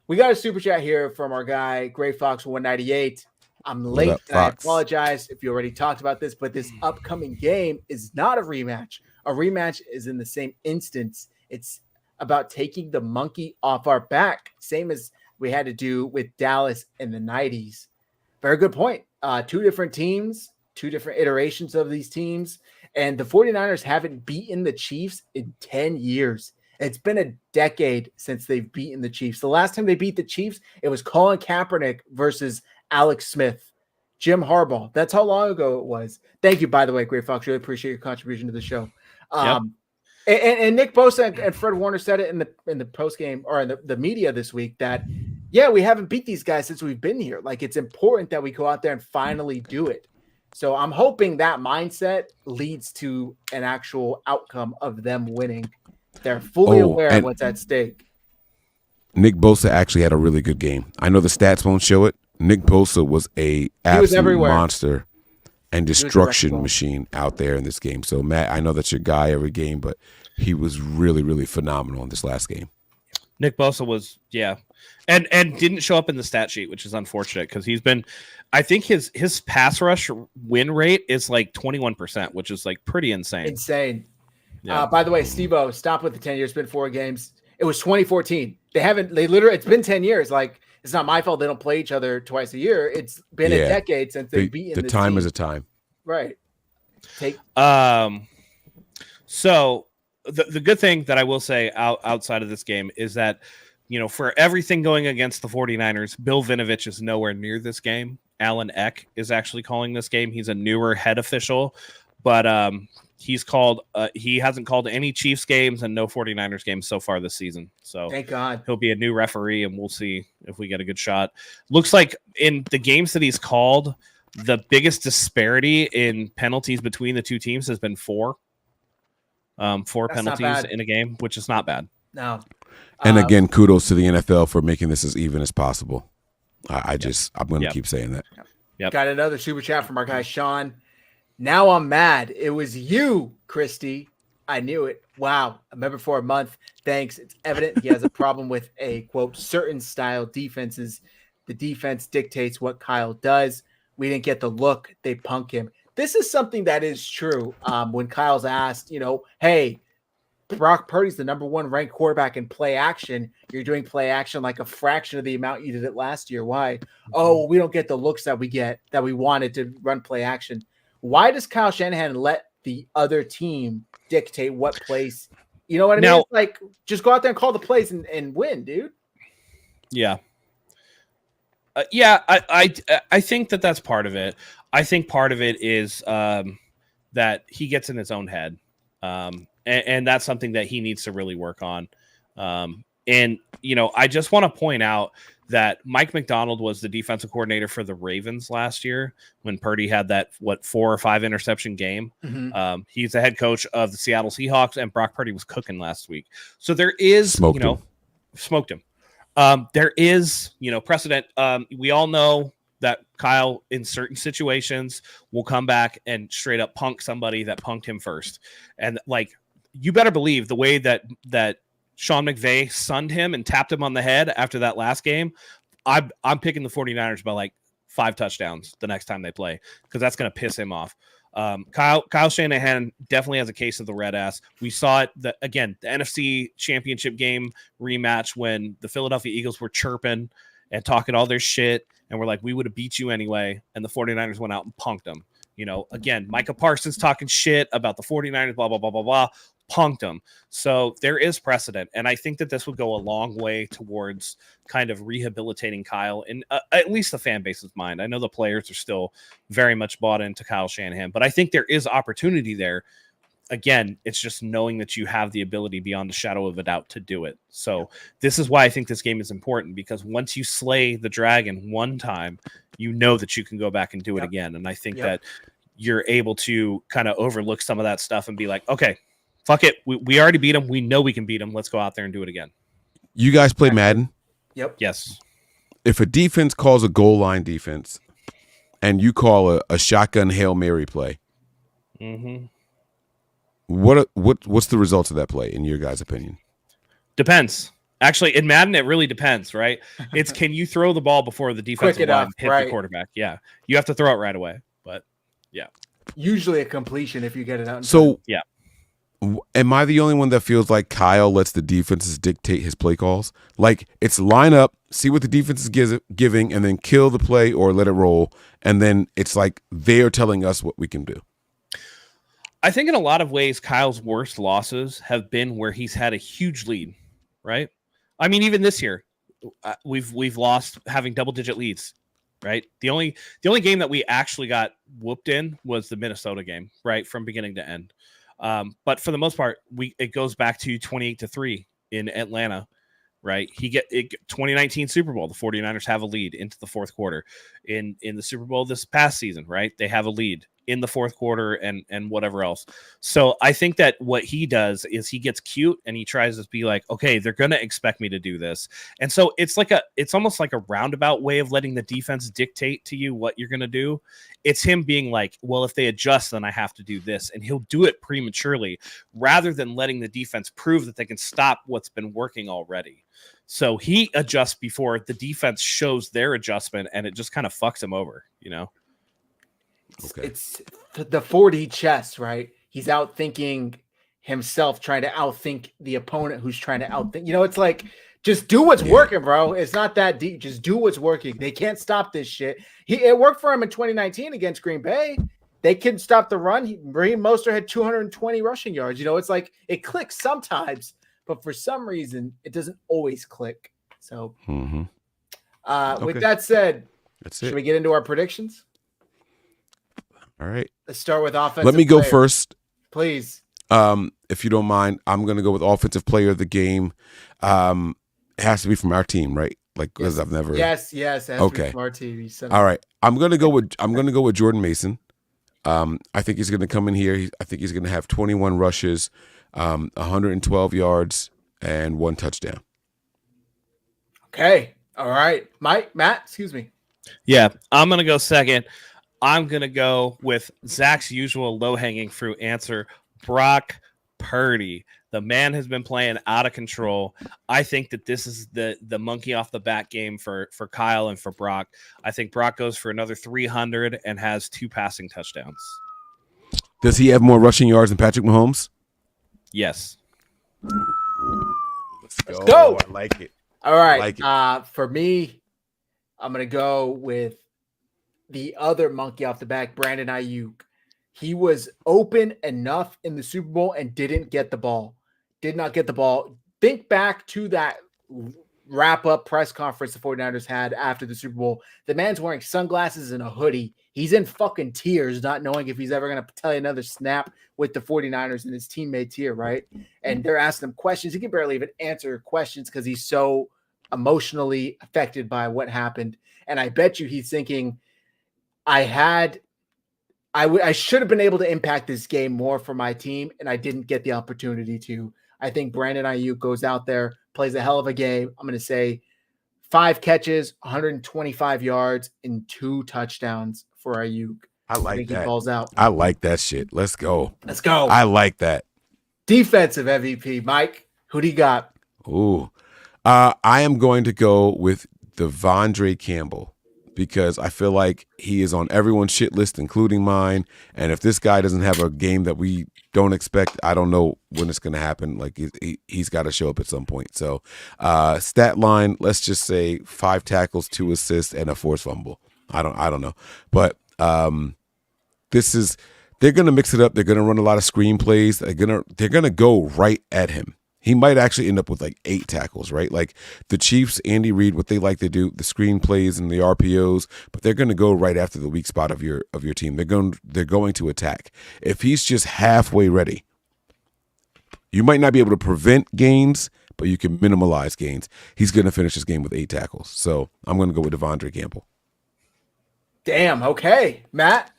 We got a super chat here from our guy, Gray Fox 198. I'm late. I apologize if you already talked about this, but this upcoming game is not a rematch. A rematch is in the same instance. It's about taking the monkey off our back, same as we had to do with Dallas in the 90s. Very good point. Two different teams, two different iterations of these teams, and the 49ers haven't beaten the Chiefs in 10 years. It's been a decade since they've beaten the Chiefs. The last time they beat the Chiefs, it was Colin Kaepernick versus Alex Smith, Jim Harbaugh. That's how long ago it was. Thank you, by the way, Great Fox. Really appreciate your contribution to the show. And Nick Bosa and Fred Warner said it in the post game or in the media this week that, we haven't beat these guys since we've been here. Like, it's important that we go out there and finally do it. So I'm hoping that mindset leads to an actual outcome of them winning. They're fully aware of what's at stake. Nick Bosa actually had a really good game. I know the stats won't show it. Nick Bosa was a absolute monster and destruction machine out there in this game. So, Matt, I know that's your guy every game, but he was really, really phenomenal in this last game. Nick Bosa was, and didn't show up in the stat sheet, which is unfortunate because he's been, I think his pass rush win rate is like 21%, which is like pretty insane. Yeah. By the way, Steve-O, stop with the 10 years, it's been 4 games. It was 2014. It's been 10 years. Like, it's not my fault they don't play each other twice a year. It's been a decade since they've beaten the time is a time. Right. So the good thing that I will say outside of this game is that, for everything going against the 49ers, Bill Vinovich is nowhere near this game. Alan Eck is actually calling this game. He's a newer head official, but he hasn't called any Chiefs games and no 49ers games so far this season. So thank God. He'll be a new referee, and we'll see if we get a good shot. Looks like in the games that he's called, the biggest disparity in penalties between the two teams has been 4 penalties in a game, which is not bad. No. And again, kudos to the NFL for making this as even as possible. I'm going to keep saying that. Yep. Got another super chat from our guy, Sean. Now I'm mad. It was you, Christy. I knew it. Wow. A member for a month. Thanks. It's evident he has a problem with a, quote, certain style defenses. The defense dictates what Kyle does. We didn't get the look. They punk him. This is something that is true. When Kyle's asked, hey, Brock Purdy's the number 1 ranked quarterback in play action. You're doing play action like a fraction of the amount you did it last year. Why? Oh, well, we don't get the looks that we wanted to run play action. Why does Kyle Shanahan let the other team dictate what plays? You know what I mean? It's like, just go out there and call the plays and win, dude. Yeah. I think that's part of it. I think part of it is that he gets in his own head, and that's something that he needs to really work on. And I just want to point out that Mike McDonald was the defensive coordinator for the Ravens last year when Purdy had that 4 or 5 interception game. Mm-hmm. He's the head coach of the Seattle Seahawks, and Brock Purdy was cooking last week. So there is, smoked him. There is, precedent. We all know that Kyle, in certain situations, will come back and straight up punk somebody that punked him first. And you better believe the way that Sean McVay sunned him and tapped him on the head after that last game, I'm picking the 49ers by 5 touchdowns the next time they play, because that's going to piss him off. Kyle Shanahan definitely has a case of the red ass. We saw it, the NFC Championship game rematch when the Philadelphia Eagles were chirping and talking all their shit, and we're like, we would have beat you anyway, and the 49ers went out and punked them. Again, Micah Parsons talking shit about the 49ers, blah, blah, blah, blah, blah, punked them. So there is precedent, and I think that this would go a long way towards kind of rehabilitating Kyle in at least the fan base's mind. I know the players are still very much bought into Kyle Shanahan, but I think there is opportunity there. Again, it's just knowing that you have the ability beyond a shadow of a doubt to do it. So this is why I think this game is important, because once you slay the dragon one time, you know that you can go back and do it again. And I think that you're able to kind of overlook some of that stuff and be like, okay, fuck it. We already beat him. We know we can beat him. Let's go out there and do it again. You guys play Madden? Yep. Yes. If a defense calls a goal line defense and you call a shotgun Hail Mary play, what's the results of that play in your guys' opinion? Depends. Actually, in Madden, it really depends, right? It's can you throw the ball before the defensive line hit the quarterback? Yeah. You have to throw it right away. But yeah. Usually a completion if you get it out. So yeah. Am I the only one that feels like Kyle lets the defenses dictate his play calls? Like, it's line up, see what the defense is giving, and then kill the play or let it roll. And then it's like they're telling us what we can do. I think in a lot of ways, Kyle's worst losses have been where he's had a huge lead, right? I mean, even this year, we've lost having double-digit leads, right? The only game that we actually got whooped in was the Minnesota game, right, from beginning to end. But for the most part, it goes back to 28-3 in Atlanta, right? 2019 Super Bowl, the 49ers have a lead into the fourth quarter. In the Super Bowl this past season, right? They have a lead in the fourth quarter and whatever else. So I think that what he does is he gets cute and he tries to be like, okay, they're going to expect me to do this. And so it's almost like a roundabout way of letting the defense dictate to you what you're going to do. It's him being like, well, if they adjust, then I have to do this. And he'll do it prematurely rather than letting the defense prove that they can stop what's been working already. So he adjusts before the defense shows their adjustment, and it just kind of fucks him over, Okay. It's the 4D chess, right? He's outthinking himself, trying to outthink the opponent who's trying to outthink. It's like, just do what's working, bro. It's not that deep. Just do what's working. They can't stop this shit. It worked for him in 2019 against Green Bay. They couldn't stop the run. Raheem Mostert had 220 rushing yards. It's like it clicks sometimes, but for some reason, it doesn't always click. So, with that said, should we get into our predictions? All right. Let's start with offensive. Let me go first. Please. If you don't mind, I'm going to go with offensive player of the game. It has to be from our team, right? Like, because I've never. Yes. It has to be from our team. All right. I'm going to go with Jordan Mason. I think he's going to come in here. I think he's going to have 21 rushes, 112 yards, and 1 touchdown. Okay. All right. Matt, excuse me. Yeah, I'm going to go second. I'm going to go with Zach's usual low-hanging fruit answer, Brock Purdy. The man has been playing out of control. I think that this is the monkey off the back game for Kyle and for Brock. I think Brock goes for another 300 and has 2 passing touchdowns. Does he have more rushing yards than Patrick Mahomes? Yes. Let's go. I like it. All right. For me, I'm going to go with the other monkey off the back, Brandon Ayuk. He was open enough in the Super Bowl and did not get the ball. Think back to that wrap-up press conference the 49ers had after the Super Bowl, the man's wearing sunglasses and a hoodie. He's in fucking tears, not knowing if he's ever going to tell you another snap with the 49ers and his teammates here, right? And they're asking him questions. He can barely even answer questions because he's so emotionally affected by what happened. And I bet you he's thinking, I should have been able to impact this game more for my team, and I didn't get the opportunity to. I think Brandon Ayuk goes out there, plays a hell of a game. I'm going to say 5 catches, 125 yards, and 2 touchdowns for Ayuk. I think that. He balls out. I like that shit. Let's go. Let's go. I like that. Defensive MVP, Mike. Who do you got? Ooh. I am going to go with Devondre Campbell because I feel like he is on everyone's shit list, including mine. And if this guy doesn't have a game that we don't expect, I don't know when it's going to happen. Like he's got to show up at some point. So stat line, let's just say 5 tackles, 2 assists, and a forced fumble. I don't know. But they're going to mix it up. They're going to run a lot of screen plays. They're going to go right at him. He might actually end up with like 8 tackles, right? Like the Chiefs, Andy Reid, what they like to do, the screen plays and the RPOs, but they're going to go right after the weak spot of your team. They're going to attack. If he's just halfway ready, you might not be able to prevent gains, but you can minimize gains. He's going to finish this game with 8 tackles. So I'm going to go with Devondre Campbell. Damn. Okay, Matt.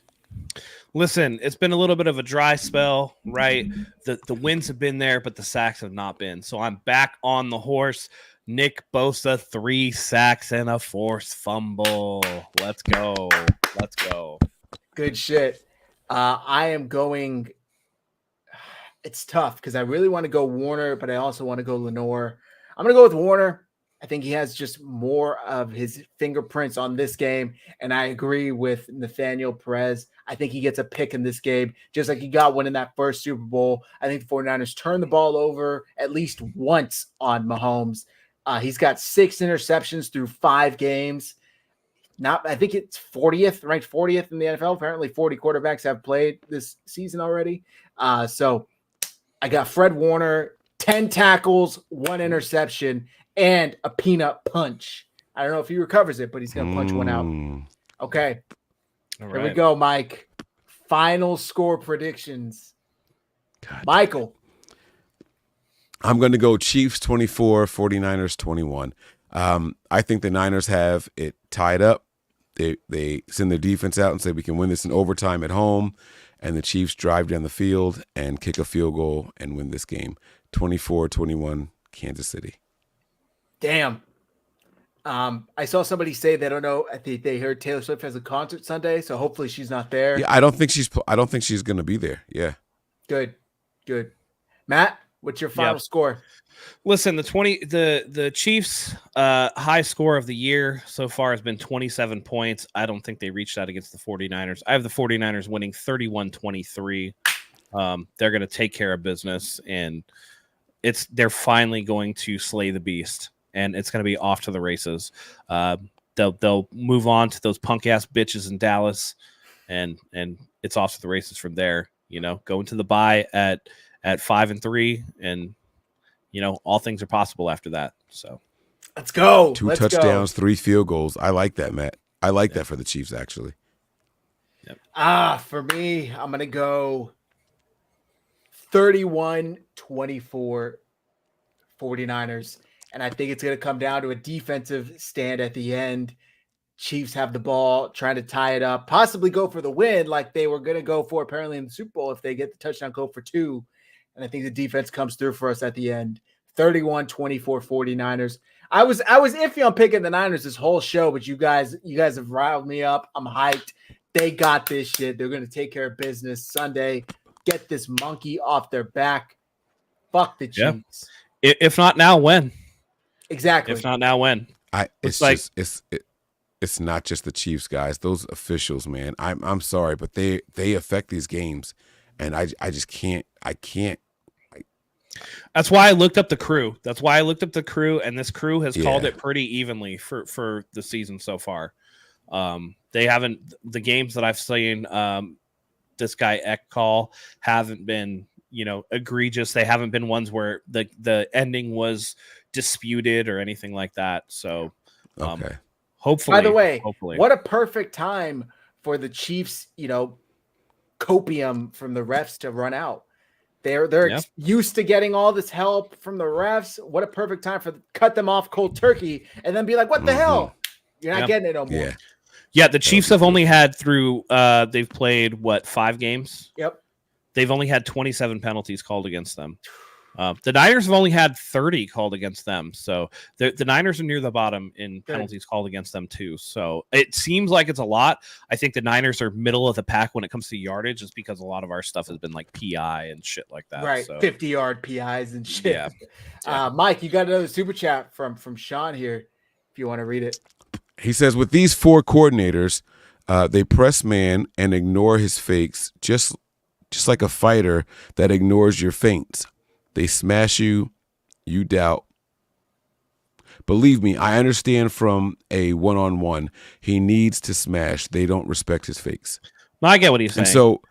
Listen, it's been a little bit of a dry spell, right? The wins have been there, but the sacks have not been. So I'm back on the horse. Nick Bosa, 3 sacks and a forced fumble. Let's go. Let's go. Good shit. I am going. It's tough because I really want to go Warner, but I also want to go Lenore. I'm going to go with Warner. I think he has just more of his fingerprints on this game. And I agree with Nathaniel Perez. I think he gets a pick in this game, just like he got one in that first Super Bowl. I think the 49ers turned the ball over at least once on Mahomes. He's got 6 interceptions through 5 games. I think it's 40th, ranked 40th in the NFL. Apparently 40 quarterbacks have played this season already. So I got Fred Warner, 10 tackles, 1 interception, and a peanut punch. I don't know if he recovers it, but he's going to punch one out. Okay. All Here right. we go, Mike. Final score predictions. God. Michael. I'm going to go Chiefs 24, 49ers 21. I think the Niners have it tied up. They send their defense out and say we can win this in overtime at home, and the Chiefs drive down the field and kick a field goal and win this game. 24-21 Kansas City. Damn. I saw somebody say they don't know. I think they heard Taylor Swift has a concert Sunday, so hopefully she's not there. Yeah, I don't think she's going to be there. Yeah. Good. Matt, what's your final score? Listen, the Chiefs' high score of the year so far has been 27 points. I don't think they reached that against the 49ers. I have the 49ers winning 31-23. They're going to take care of business, and they're finally going to slay the beast, and it's going to be off to the races. They'll move on to those punk ass bitches in Dallas, and it's off to the races from there. You know, go into the bye at 5-3, and you know all things are possible after that. So let's go. 2 touchdowns, 3 field goals. I like that, Matt. I like that for the Chiefs, actually. Yep. For me, I'm gonna go 31-24 49ers. And I think it's going to come down to a defensive stand at the end. Chiefs have the ball, trying to tie it up, possibly go for the win like they were going to go for apparently in the Super Bowl if they get the touchdown, go for 2. And I think the defense comes through for us at the end. 31-24 49ers. I was iffy on picking the Niners this whole show, but you guys have riled me up. I'm hyped. They got this shit. They're going to take care of business Sunday. Get this monkey off their back. Fuck the Chiefs. Yeah. If not now, when? Exactly. If not now, when? It's not just the Chiefs, guys. Those officials, man. I'm sorry, but they affect these games, and I just can't. I can't. That's why I looked up the crew. And this crew has called it pretty evenly for the season so far. They haven't, the games that I've seen this guy Eck call haven't been egregious. They haven't been ones where the ending was disputed or anything like that. So, Okay. Hopefully. By the way, hopefully. what a perfect time for the Chiefs, copium from the refs to run out. They're used to getting all this help from the refs. What a perfect time for cut them off cold turkey and then be like, what the hell? You're not getting it no more. Yeah, the Chiefs have only had through they've played 5 games? Yep. They've only had 27 penalties called against them. The Niners have only had 30 called against them. So the Niners are near the bottom in penalties called against them too. So it seems like it's a lot. I think the Niners are middle of the pack when it comes to yardage, just because a lot of our stuff has been like PI and shit like that. Right. So. 50-yard PIs and shit. Yeah. Mike, you got another super chat from Sean here if you want to read it. He says, with these 4 coordinators, they press man and ignore his fakes, just like a fighter that ignores your feints. They smash you, you doubt. Believe me, I understand from a one-on-one. He needs to smash. They don't respect his fakes. No, I get what he's saying. And so,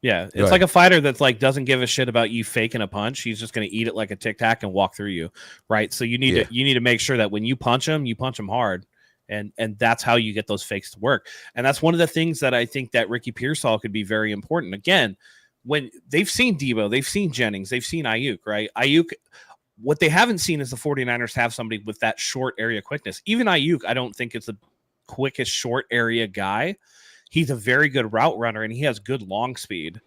yeah, it's like a fighter that's like doesn't give a shit about you faking a punch. He's just going to eat it like a Tic Tac and walk through you, right? So you need to make sure that when you punch him hard. And that's how you get those fakes to work. And that's one of the things that I think that Ricky Pearsall could be very important. Again, when they've seen Debo, they've seen Jennings, they've seen Ayuk, right? Ayuk, what they haven't seen is the 49ers have somebody with that short area quickness. Even Ayuk, I don't think it's the quickest short area guy. He's a very good route runner, and he has good long speed.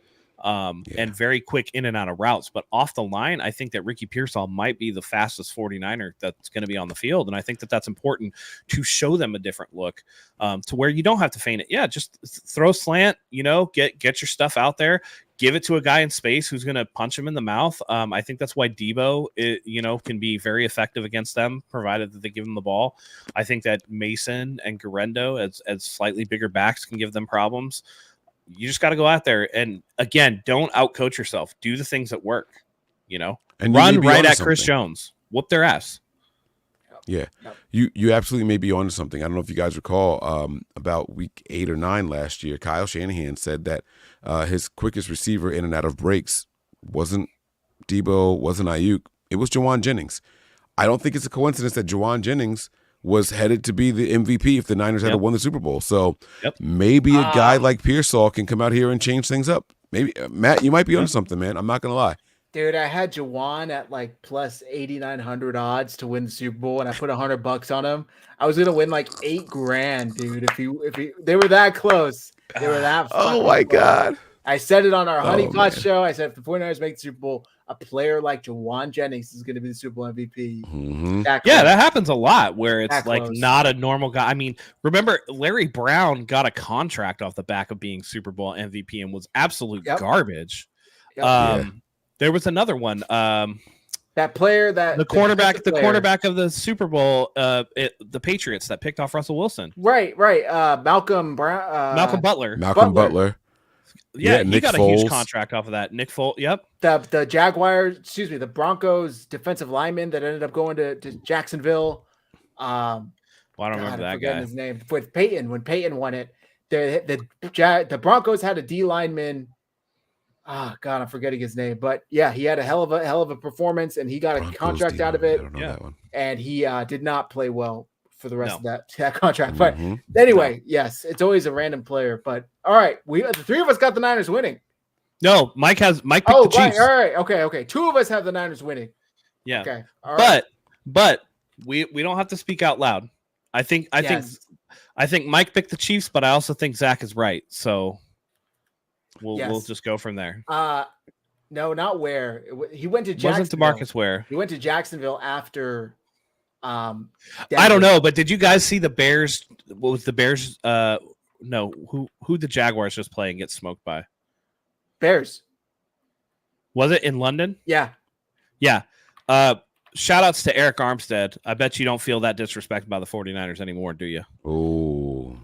And very quick in and out of routes. But off the line, I think that Ricky Pearsall might be the fastest 49er that's going to be on the field. And I think that that's important to show them a different look to where you don't have to feint it. Yeah, just throw slant, get your stuff out there, give it to a guy in space who's going to punch him in the mouth. I think that's why Debo, can be very effective against them, provided that they give him the ball. I think that Mason and Garendo as slightly bigger backs can give them problems. You just got to go out there and, again, don't outcoach yourself. Do the things that work, and run right at Chris Jones. Whoop their ass. Yeah. You absolutely may be onto something. I don't know if you guys recall about week 8 or 9 last year, Kyle Shanahan said that his quickest receiver in and out of breaks wasn't Debo, wasn't Ayuk. It was Jawan Jennings. I don't think it's a coincidence that Jawan Jennings was headed to be the MVP if the Niners had won the Super Bowl. So maybe a guy like Pearsall can come out here and change things up. Maybe Matt, you might be onto something, man. I'm not gonna lie. Dude, I had Jawan at like plus 8,900 odds to win the Super Bowl, and I put $100 on him. I was gonna win like $8,000, dude. If he they were that close. They were that. Oh my God. I said it on our Honeypot show. I said if the 49ers make the Super Bowl, a player like Jawan Jennings is going to be the Super Bowl MVP. Mm-hmm. That happens a lot where it's like not a normal guy. I mean, remember Larry Brown got a contract off the back of being Super Bowl MVP and was absolute garbage. There was another one. That player that the cornerback of the Super Bowl, the Patriots that picked off Russell Wilson. Right. Malcolm Butler. Malcolm Butler. Yeah, he Nick got Foles. a huge contract off of that. Nick Foles. Yep. The Jaguars, the Broncos defensive lineman that ended up going to Jacksonville. I don't remember that guy. His name with Peyton when Peyton won it. The Broncos had a D lineman. Oh God, I'm forgetting his name, but yeah, he had a hell of a performance, and he got a contract out of it. I don't know that one. And he did not play well for the rest of that contract. But anyway, yes, it's always a random player. But all right, the 3 of us got the Niners winning. No, Mike picked the Chiefs. All right, okay. 2 of us have the Niners winning. Yeah. Okay. All right. But we don't have to speak out loud. I think Mike picked the Chiefs, but I also think Zach is right. So we'll just go from there. No, not Ware. He went to Jacksonville. Wasn't DeMarcus Ware. He went to Jacksonville after I don't know, but did you guys see the Bears? What was the Bears? No, who the Jaguars just play and get smoked by? Bears. Was it in London? Yeah. Shout outs to Eric Armstead. I bet you don't feel that disrespected by the 49ers anymore, do you? Oh.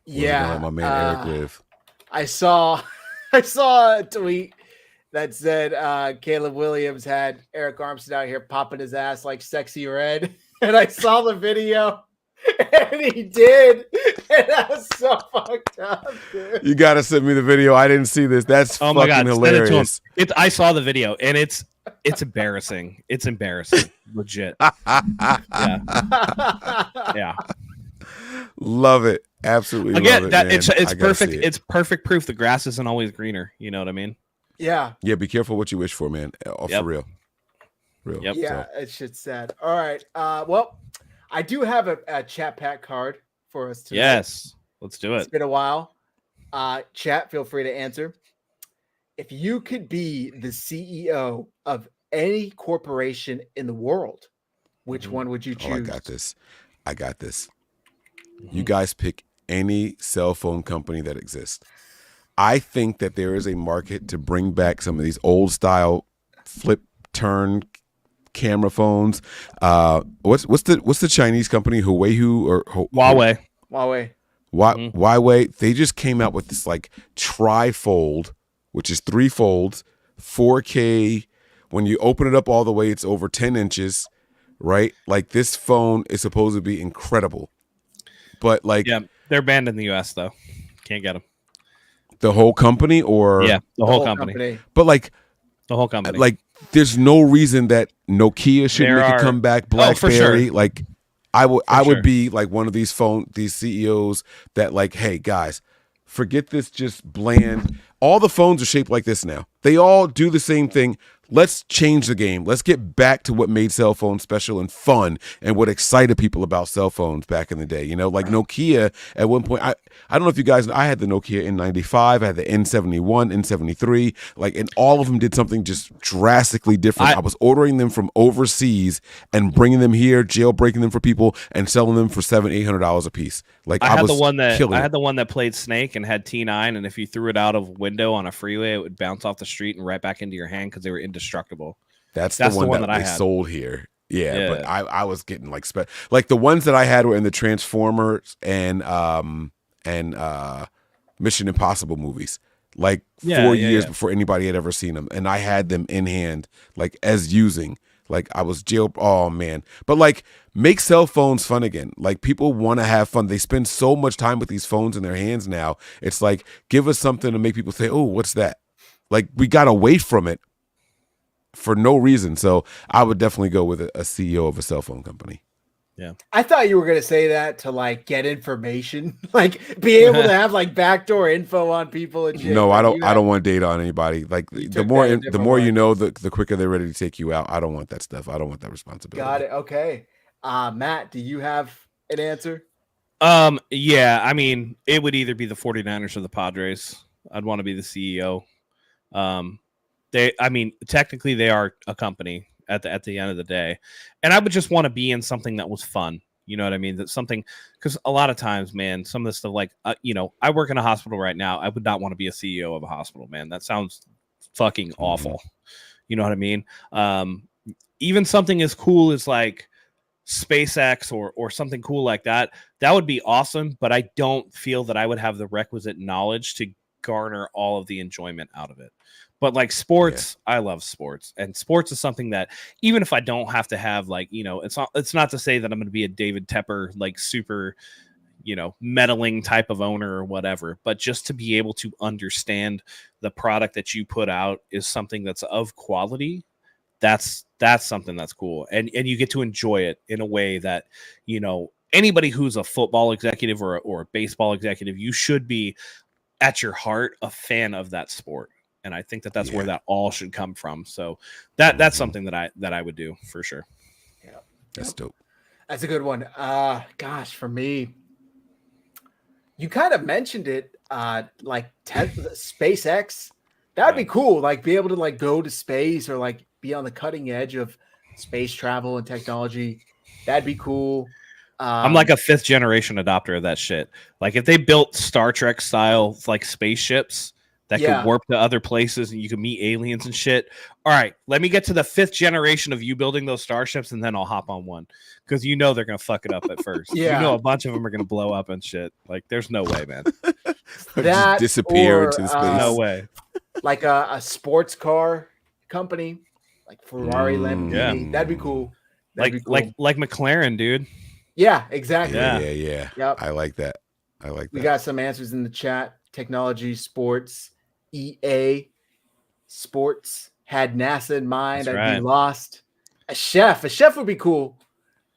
Yeah. My man Eric live. I saw a tweet that said Caleb Williams had Eric Armstead out here popping his ass like Sexy Red. And I saw the video, and he did. That was so fucked up, dude. You gotta send me the video. I didn't see this. That's Oh my fucking God, send it to him. hilarious. I saw the video, and it's embarrassing. It's embarrassing, legit. Yeah. Love it. Absolutely Again, love it, that man. it's I gotta perfect. see it. It's perfect proof the grass isn't always greener. You know what I mean? Yeah. Yeah, be careful what you wish for, man. Oh, Yep. for real. Yep. Yeah, it's shit sad. All right. Well, I do have a chat pack card for us today. Yes. Let's do It's it. been a while. Chat, feel free to answer. If you could be the CEO of any corporation in the world, which one would you choose? Oh, I got this. You guys pick any cell phone company that exists. I think that there is a market to bring back some of these old style flip turn camera phones. What's the Chinese company? Huawei or Huawei. Huawei. They just came out with this like tri-fold, which is 3 folds, 4K. When you open it up all the way, it's over 10 inches, right? Like this phone is supposed to be incredible, but like, Yeah, they're banned in the U.S. though. Can't get them. the whole company, or Yeah, the whole company. But like, The whole company. like, there's no reason that Nokia should There make are- a comeback. for BlackBerry, sure. like, I sure. would be like one of these CEOs that like, hey guys, forget this just bland. All the phones are shaped like this now. They all do the same thing. Let's change the game. Let's get back to what made cell phones special and fun and what excited people about cell phones back in the day. You know, like Nokia at one point, I don't know if you guys know, I had the Nokia N95, I had the N71, N73, like, and all of them did something just drastically different. I was ordering them from overseas and bringing them here, jailbreaking them for people and selling them for $700-800 a piece. Like, I had was the one that killing I it. had the one that played Snake and had T9, and if you threw it out of a window on a freeway, it would bounce off the street and right back into your hand because they were indestructible. That's the one that I they had. sold here. Yeah, but Yeah. I was getting like like the ones that I had were in the Transformers and Mission Impossible movies. Like 4 years before anybody had ever seen them, and I had them in hand, like as using. Like I was jail. Oh man! But like, make cell phones fun again. Like people want to have fun. They spend so much time with these phones in their hands now. It's like, give us something to make people say, "Oh, what's that?" Like we got away from it for no reason. So I would definitely go with a CEO of a cell phone company. Yeah. I thought you were gonna say that to like get information, like be able to have like backdoor info on people and shit. No, Like, I don't want data on anybody. Like the took more that a the different more way. you know, the quicker they're ready to take you out. I don't want that stuff. I don't want that responsibility. Got it. Okay. Matt, do you have an answer? Yeah, I mean, it would either be the 49ers or the Padres. I'd want to be the CEO. Technically they are a company at the end of the day. And I would just want to be in something that was fun. You know what I mean? That's something, because a lot of times, man, some of this stuff, like, I work in a hospital right now. I would not want to be a CEO of a hospital, man. That sounds fucking awful. You know what I mean? Even something as cool as like SpaceX or something cool like that, that would be awesome. But I don't feel that I would have the requisite knowledge to garner all of the enjoyment out of it. But like sports, I love sports, and sports is something that even if I don't have to have like, it's not to say that I'm going to be a David Tepper, like super, meddling type of owner or whatever, but just to be able to understand the product that you put out is something that's of quality. That's something that's cool. And you get to enjoy it in a way that, anybody who's a football executive or a baseball executive, you should be at your heart a fan of that sport. And I think that's where that all should come from. So that's something that I would do for sure. Yeah, That's dope. That's a good one. Gosh, for me, you kind of mentioned it. Like SpaceX, that'd be cool. Like be able to like go to space or like be on the cutting edge of space travel and technology. That'd be cool. I'm like a 5th generation adopter of that shit. Like if they built Star Trek style like spaceships that could warp to other places and you could meet aliens and shit. All right, let me get to the 5th generation of you building those starships and then I'll hop on one. Because they're going to fuck it up at first. A bunch of them are going to blow up and shit. Like there's no way, man. Just disappear into space. No way. Like a sports car company, like Ferrari, Lamborghini. That'd be cool. Like McLaren, dude. Yeah, exactly. Yeah. Yep. I like that. I like that. We got some answers in the chat. Technology, sports, EA, sports. Had NASA in mind. That's I'd right. be lost. A chef would be cool.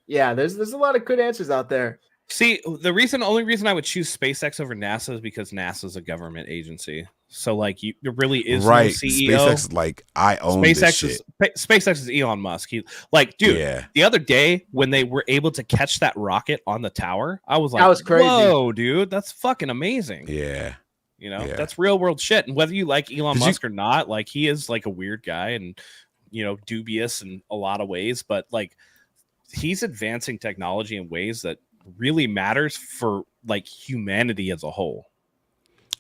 Yeah, there's a lot of good answers out there. See, only reason I would choose SpaceX over NASA is because NASA's a government agency. So like, there really is no CEO. SpaceX is like, I own this shit. SpaceX is Elon Musk. He like, dude. Yeah. The other day when they were able to catch that rocket on the tower, I was like, that was crazy. Whoa, dude, that's fucking amazing. Yeah. You know, that's real world shit. And whether you like Elon Musk or not, like he is like a weird guy and dubious in a lot of ways, but like he's advancing technology in ways that really matters for like humanity as a whole.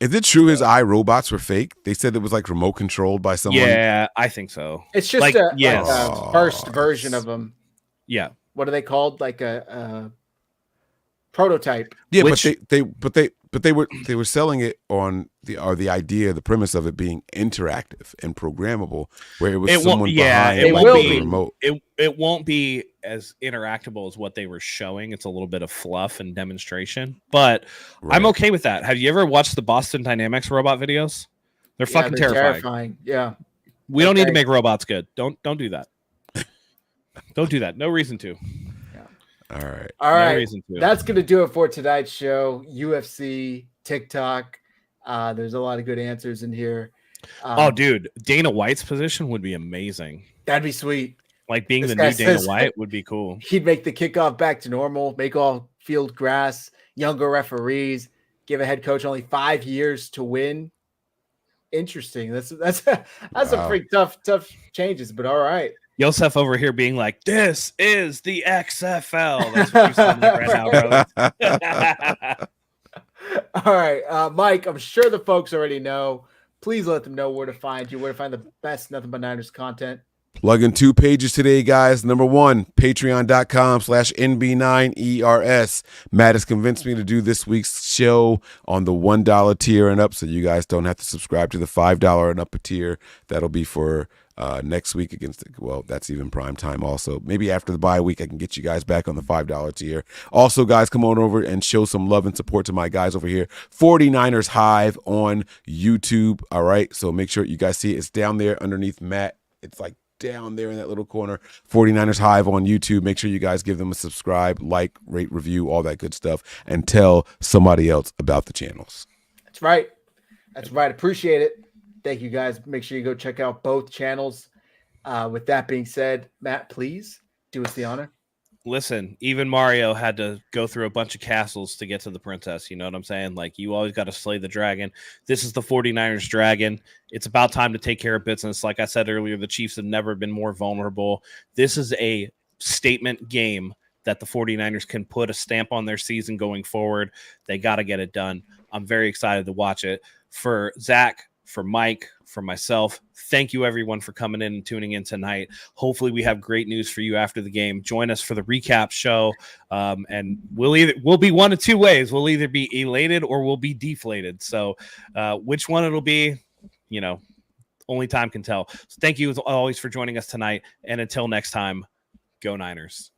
Is it true his iRobots were fake? They said it was like remote controlled by someone. Yeah, I think so. It's just like, a first version of them. Yeah. What are they called? Like a prototype. Yeah, but they were selling it on the idea, the premise of it being interactive and programmable, where it was someone behind the remote. It won't be as interactable as what they were showing. It's a little bit of fluff and demonstration, but I'm okay with that. Have you ever watched the Boston Dynamics robot videos? They're fucking terrifying. Yeah. We don't need to make robots good. Don't do that. Don't do that. No reason to. All right. No reason to. That's going to do it for tonight's show. UFC, TikTok. There's a lot of good answers in here. Dude, Dana White's position would be amazing. That'd be sweet. Like being the new Dana White would be cool. He'd make the kickoff back to normal, make all field grass, younger referees, give a head coach only 5 years to win. Interesting. That's some pretty tough changes, but all right. Yosef over here being like, "This is the XFL." That's what you're saying right now, bro. All right, Mike. I'm sure the folks already know. Please let them know where to find you, where to find the best Nothing But Niners content. Plugging 2 pages today, guys. Number 1, patreon.com/NB9ERS. Matt has convinced me to do this week's show on the $1 tier and up, so you guys don't have to subscribe to the $5 and up tier. That'll be for next week that's even prime time also. Maybe after the bye week, I can get you guys back on the $5 tier. Also, guys, come on over and show some love and support to my guys over here. 49ers Hive on YouTube. All right, so make sure you guys see it. It's down there underneath Matt. It's like down there in that little corner. 49ers Hive on YouTube. Make sure you guys give them a subscribe, like, rate, review, all that good stuff, and tell somebody else about the channels. That's right. Appreciate it. Thank you, guys. Make sure you go check out both channels. With that being said, Matt, please do us the honor. Listen, even Mario had to go through a bunch of castles to get to the princess. You know what I'm saying? Like, you always got to slay the dragon. This is the 49ers dragon. It's about time to take care of business. Like I said earlier, the Chiefs have never been more vulnerable. This is a statement game that the 49ers can put a stamp on their season going forward. They got to get it done. I'm very excited to watch it. For Zach, for Mike, for myself, thank you everyone for coming in and tuning in tonight. Hopefully we have great news for you after the game. Join us for the recap show, and we'll be one of two ways. We'll either be elated or we'll be deflated. So which one it'll be, only time can tell. So thank you as always for joining us tonight, and until next time, go Niners.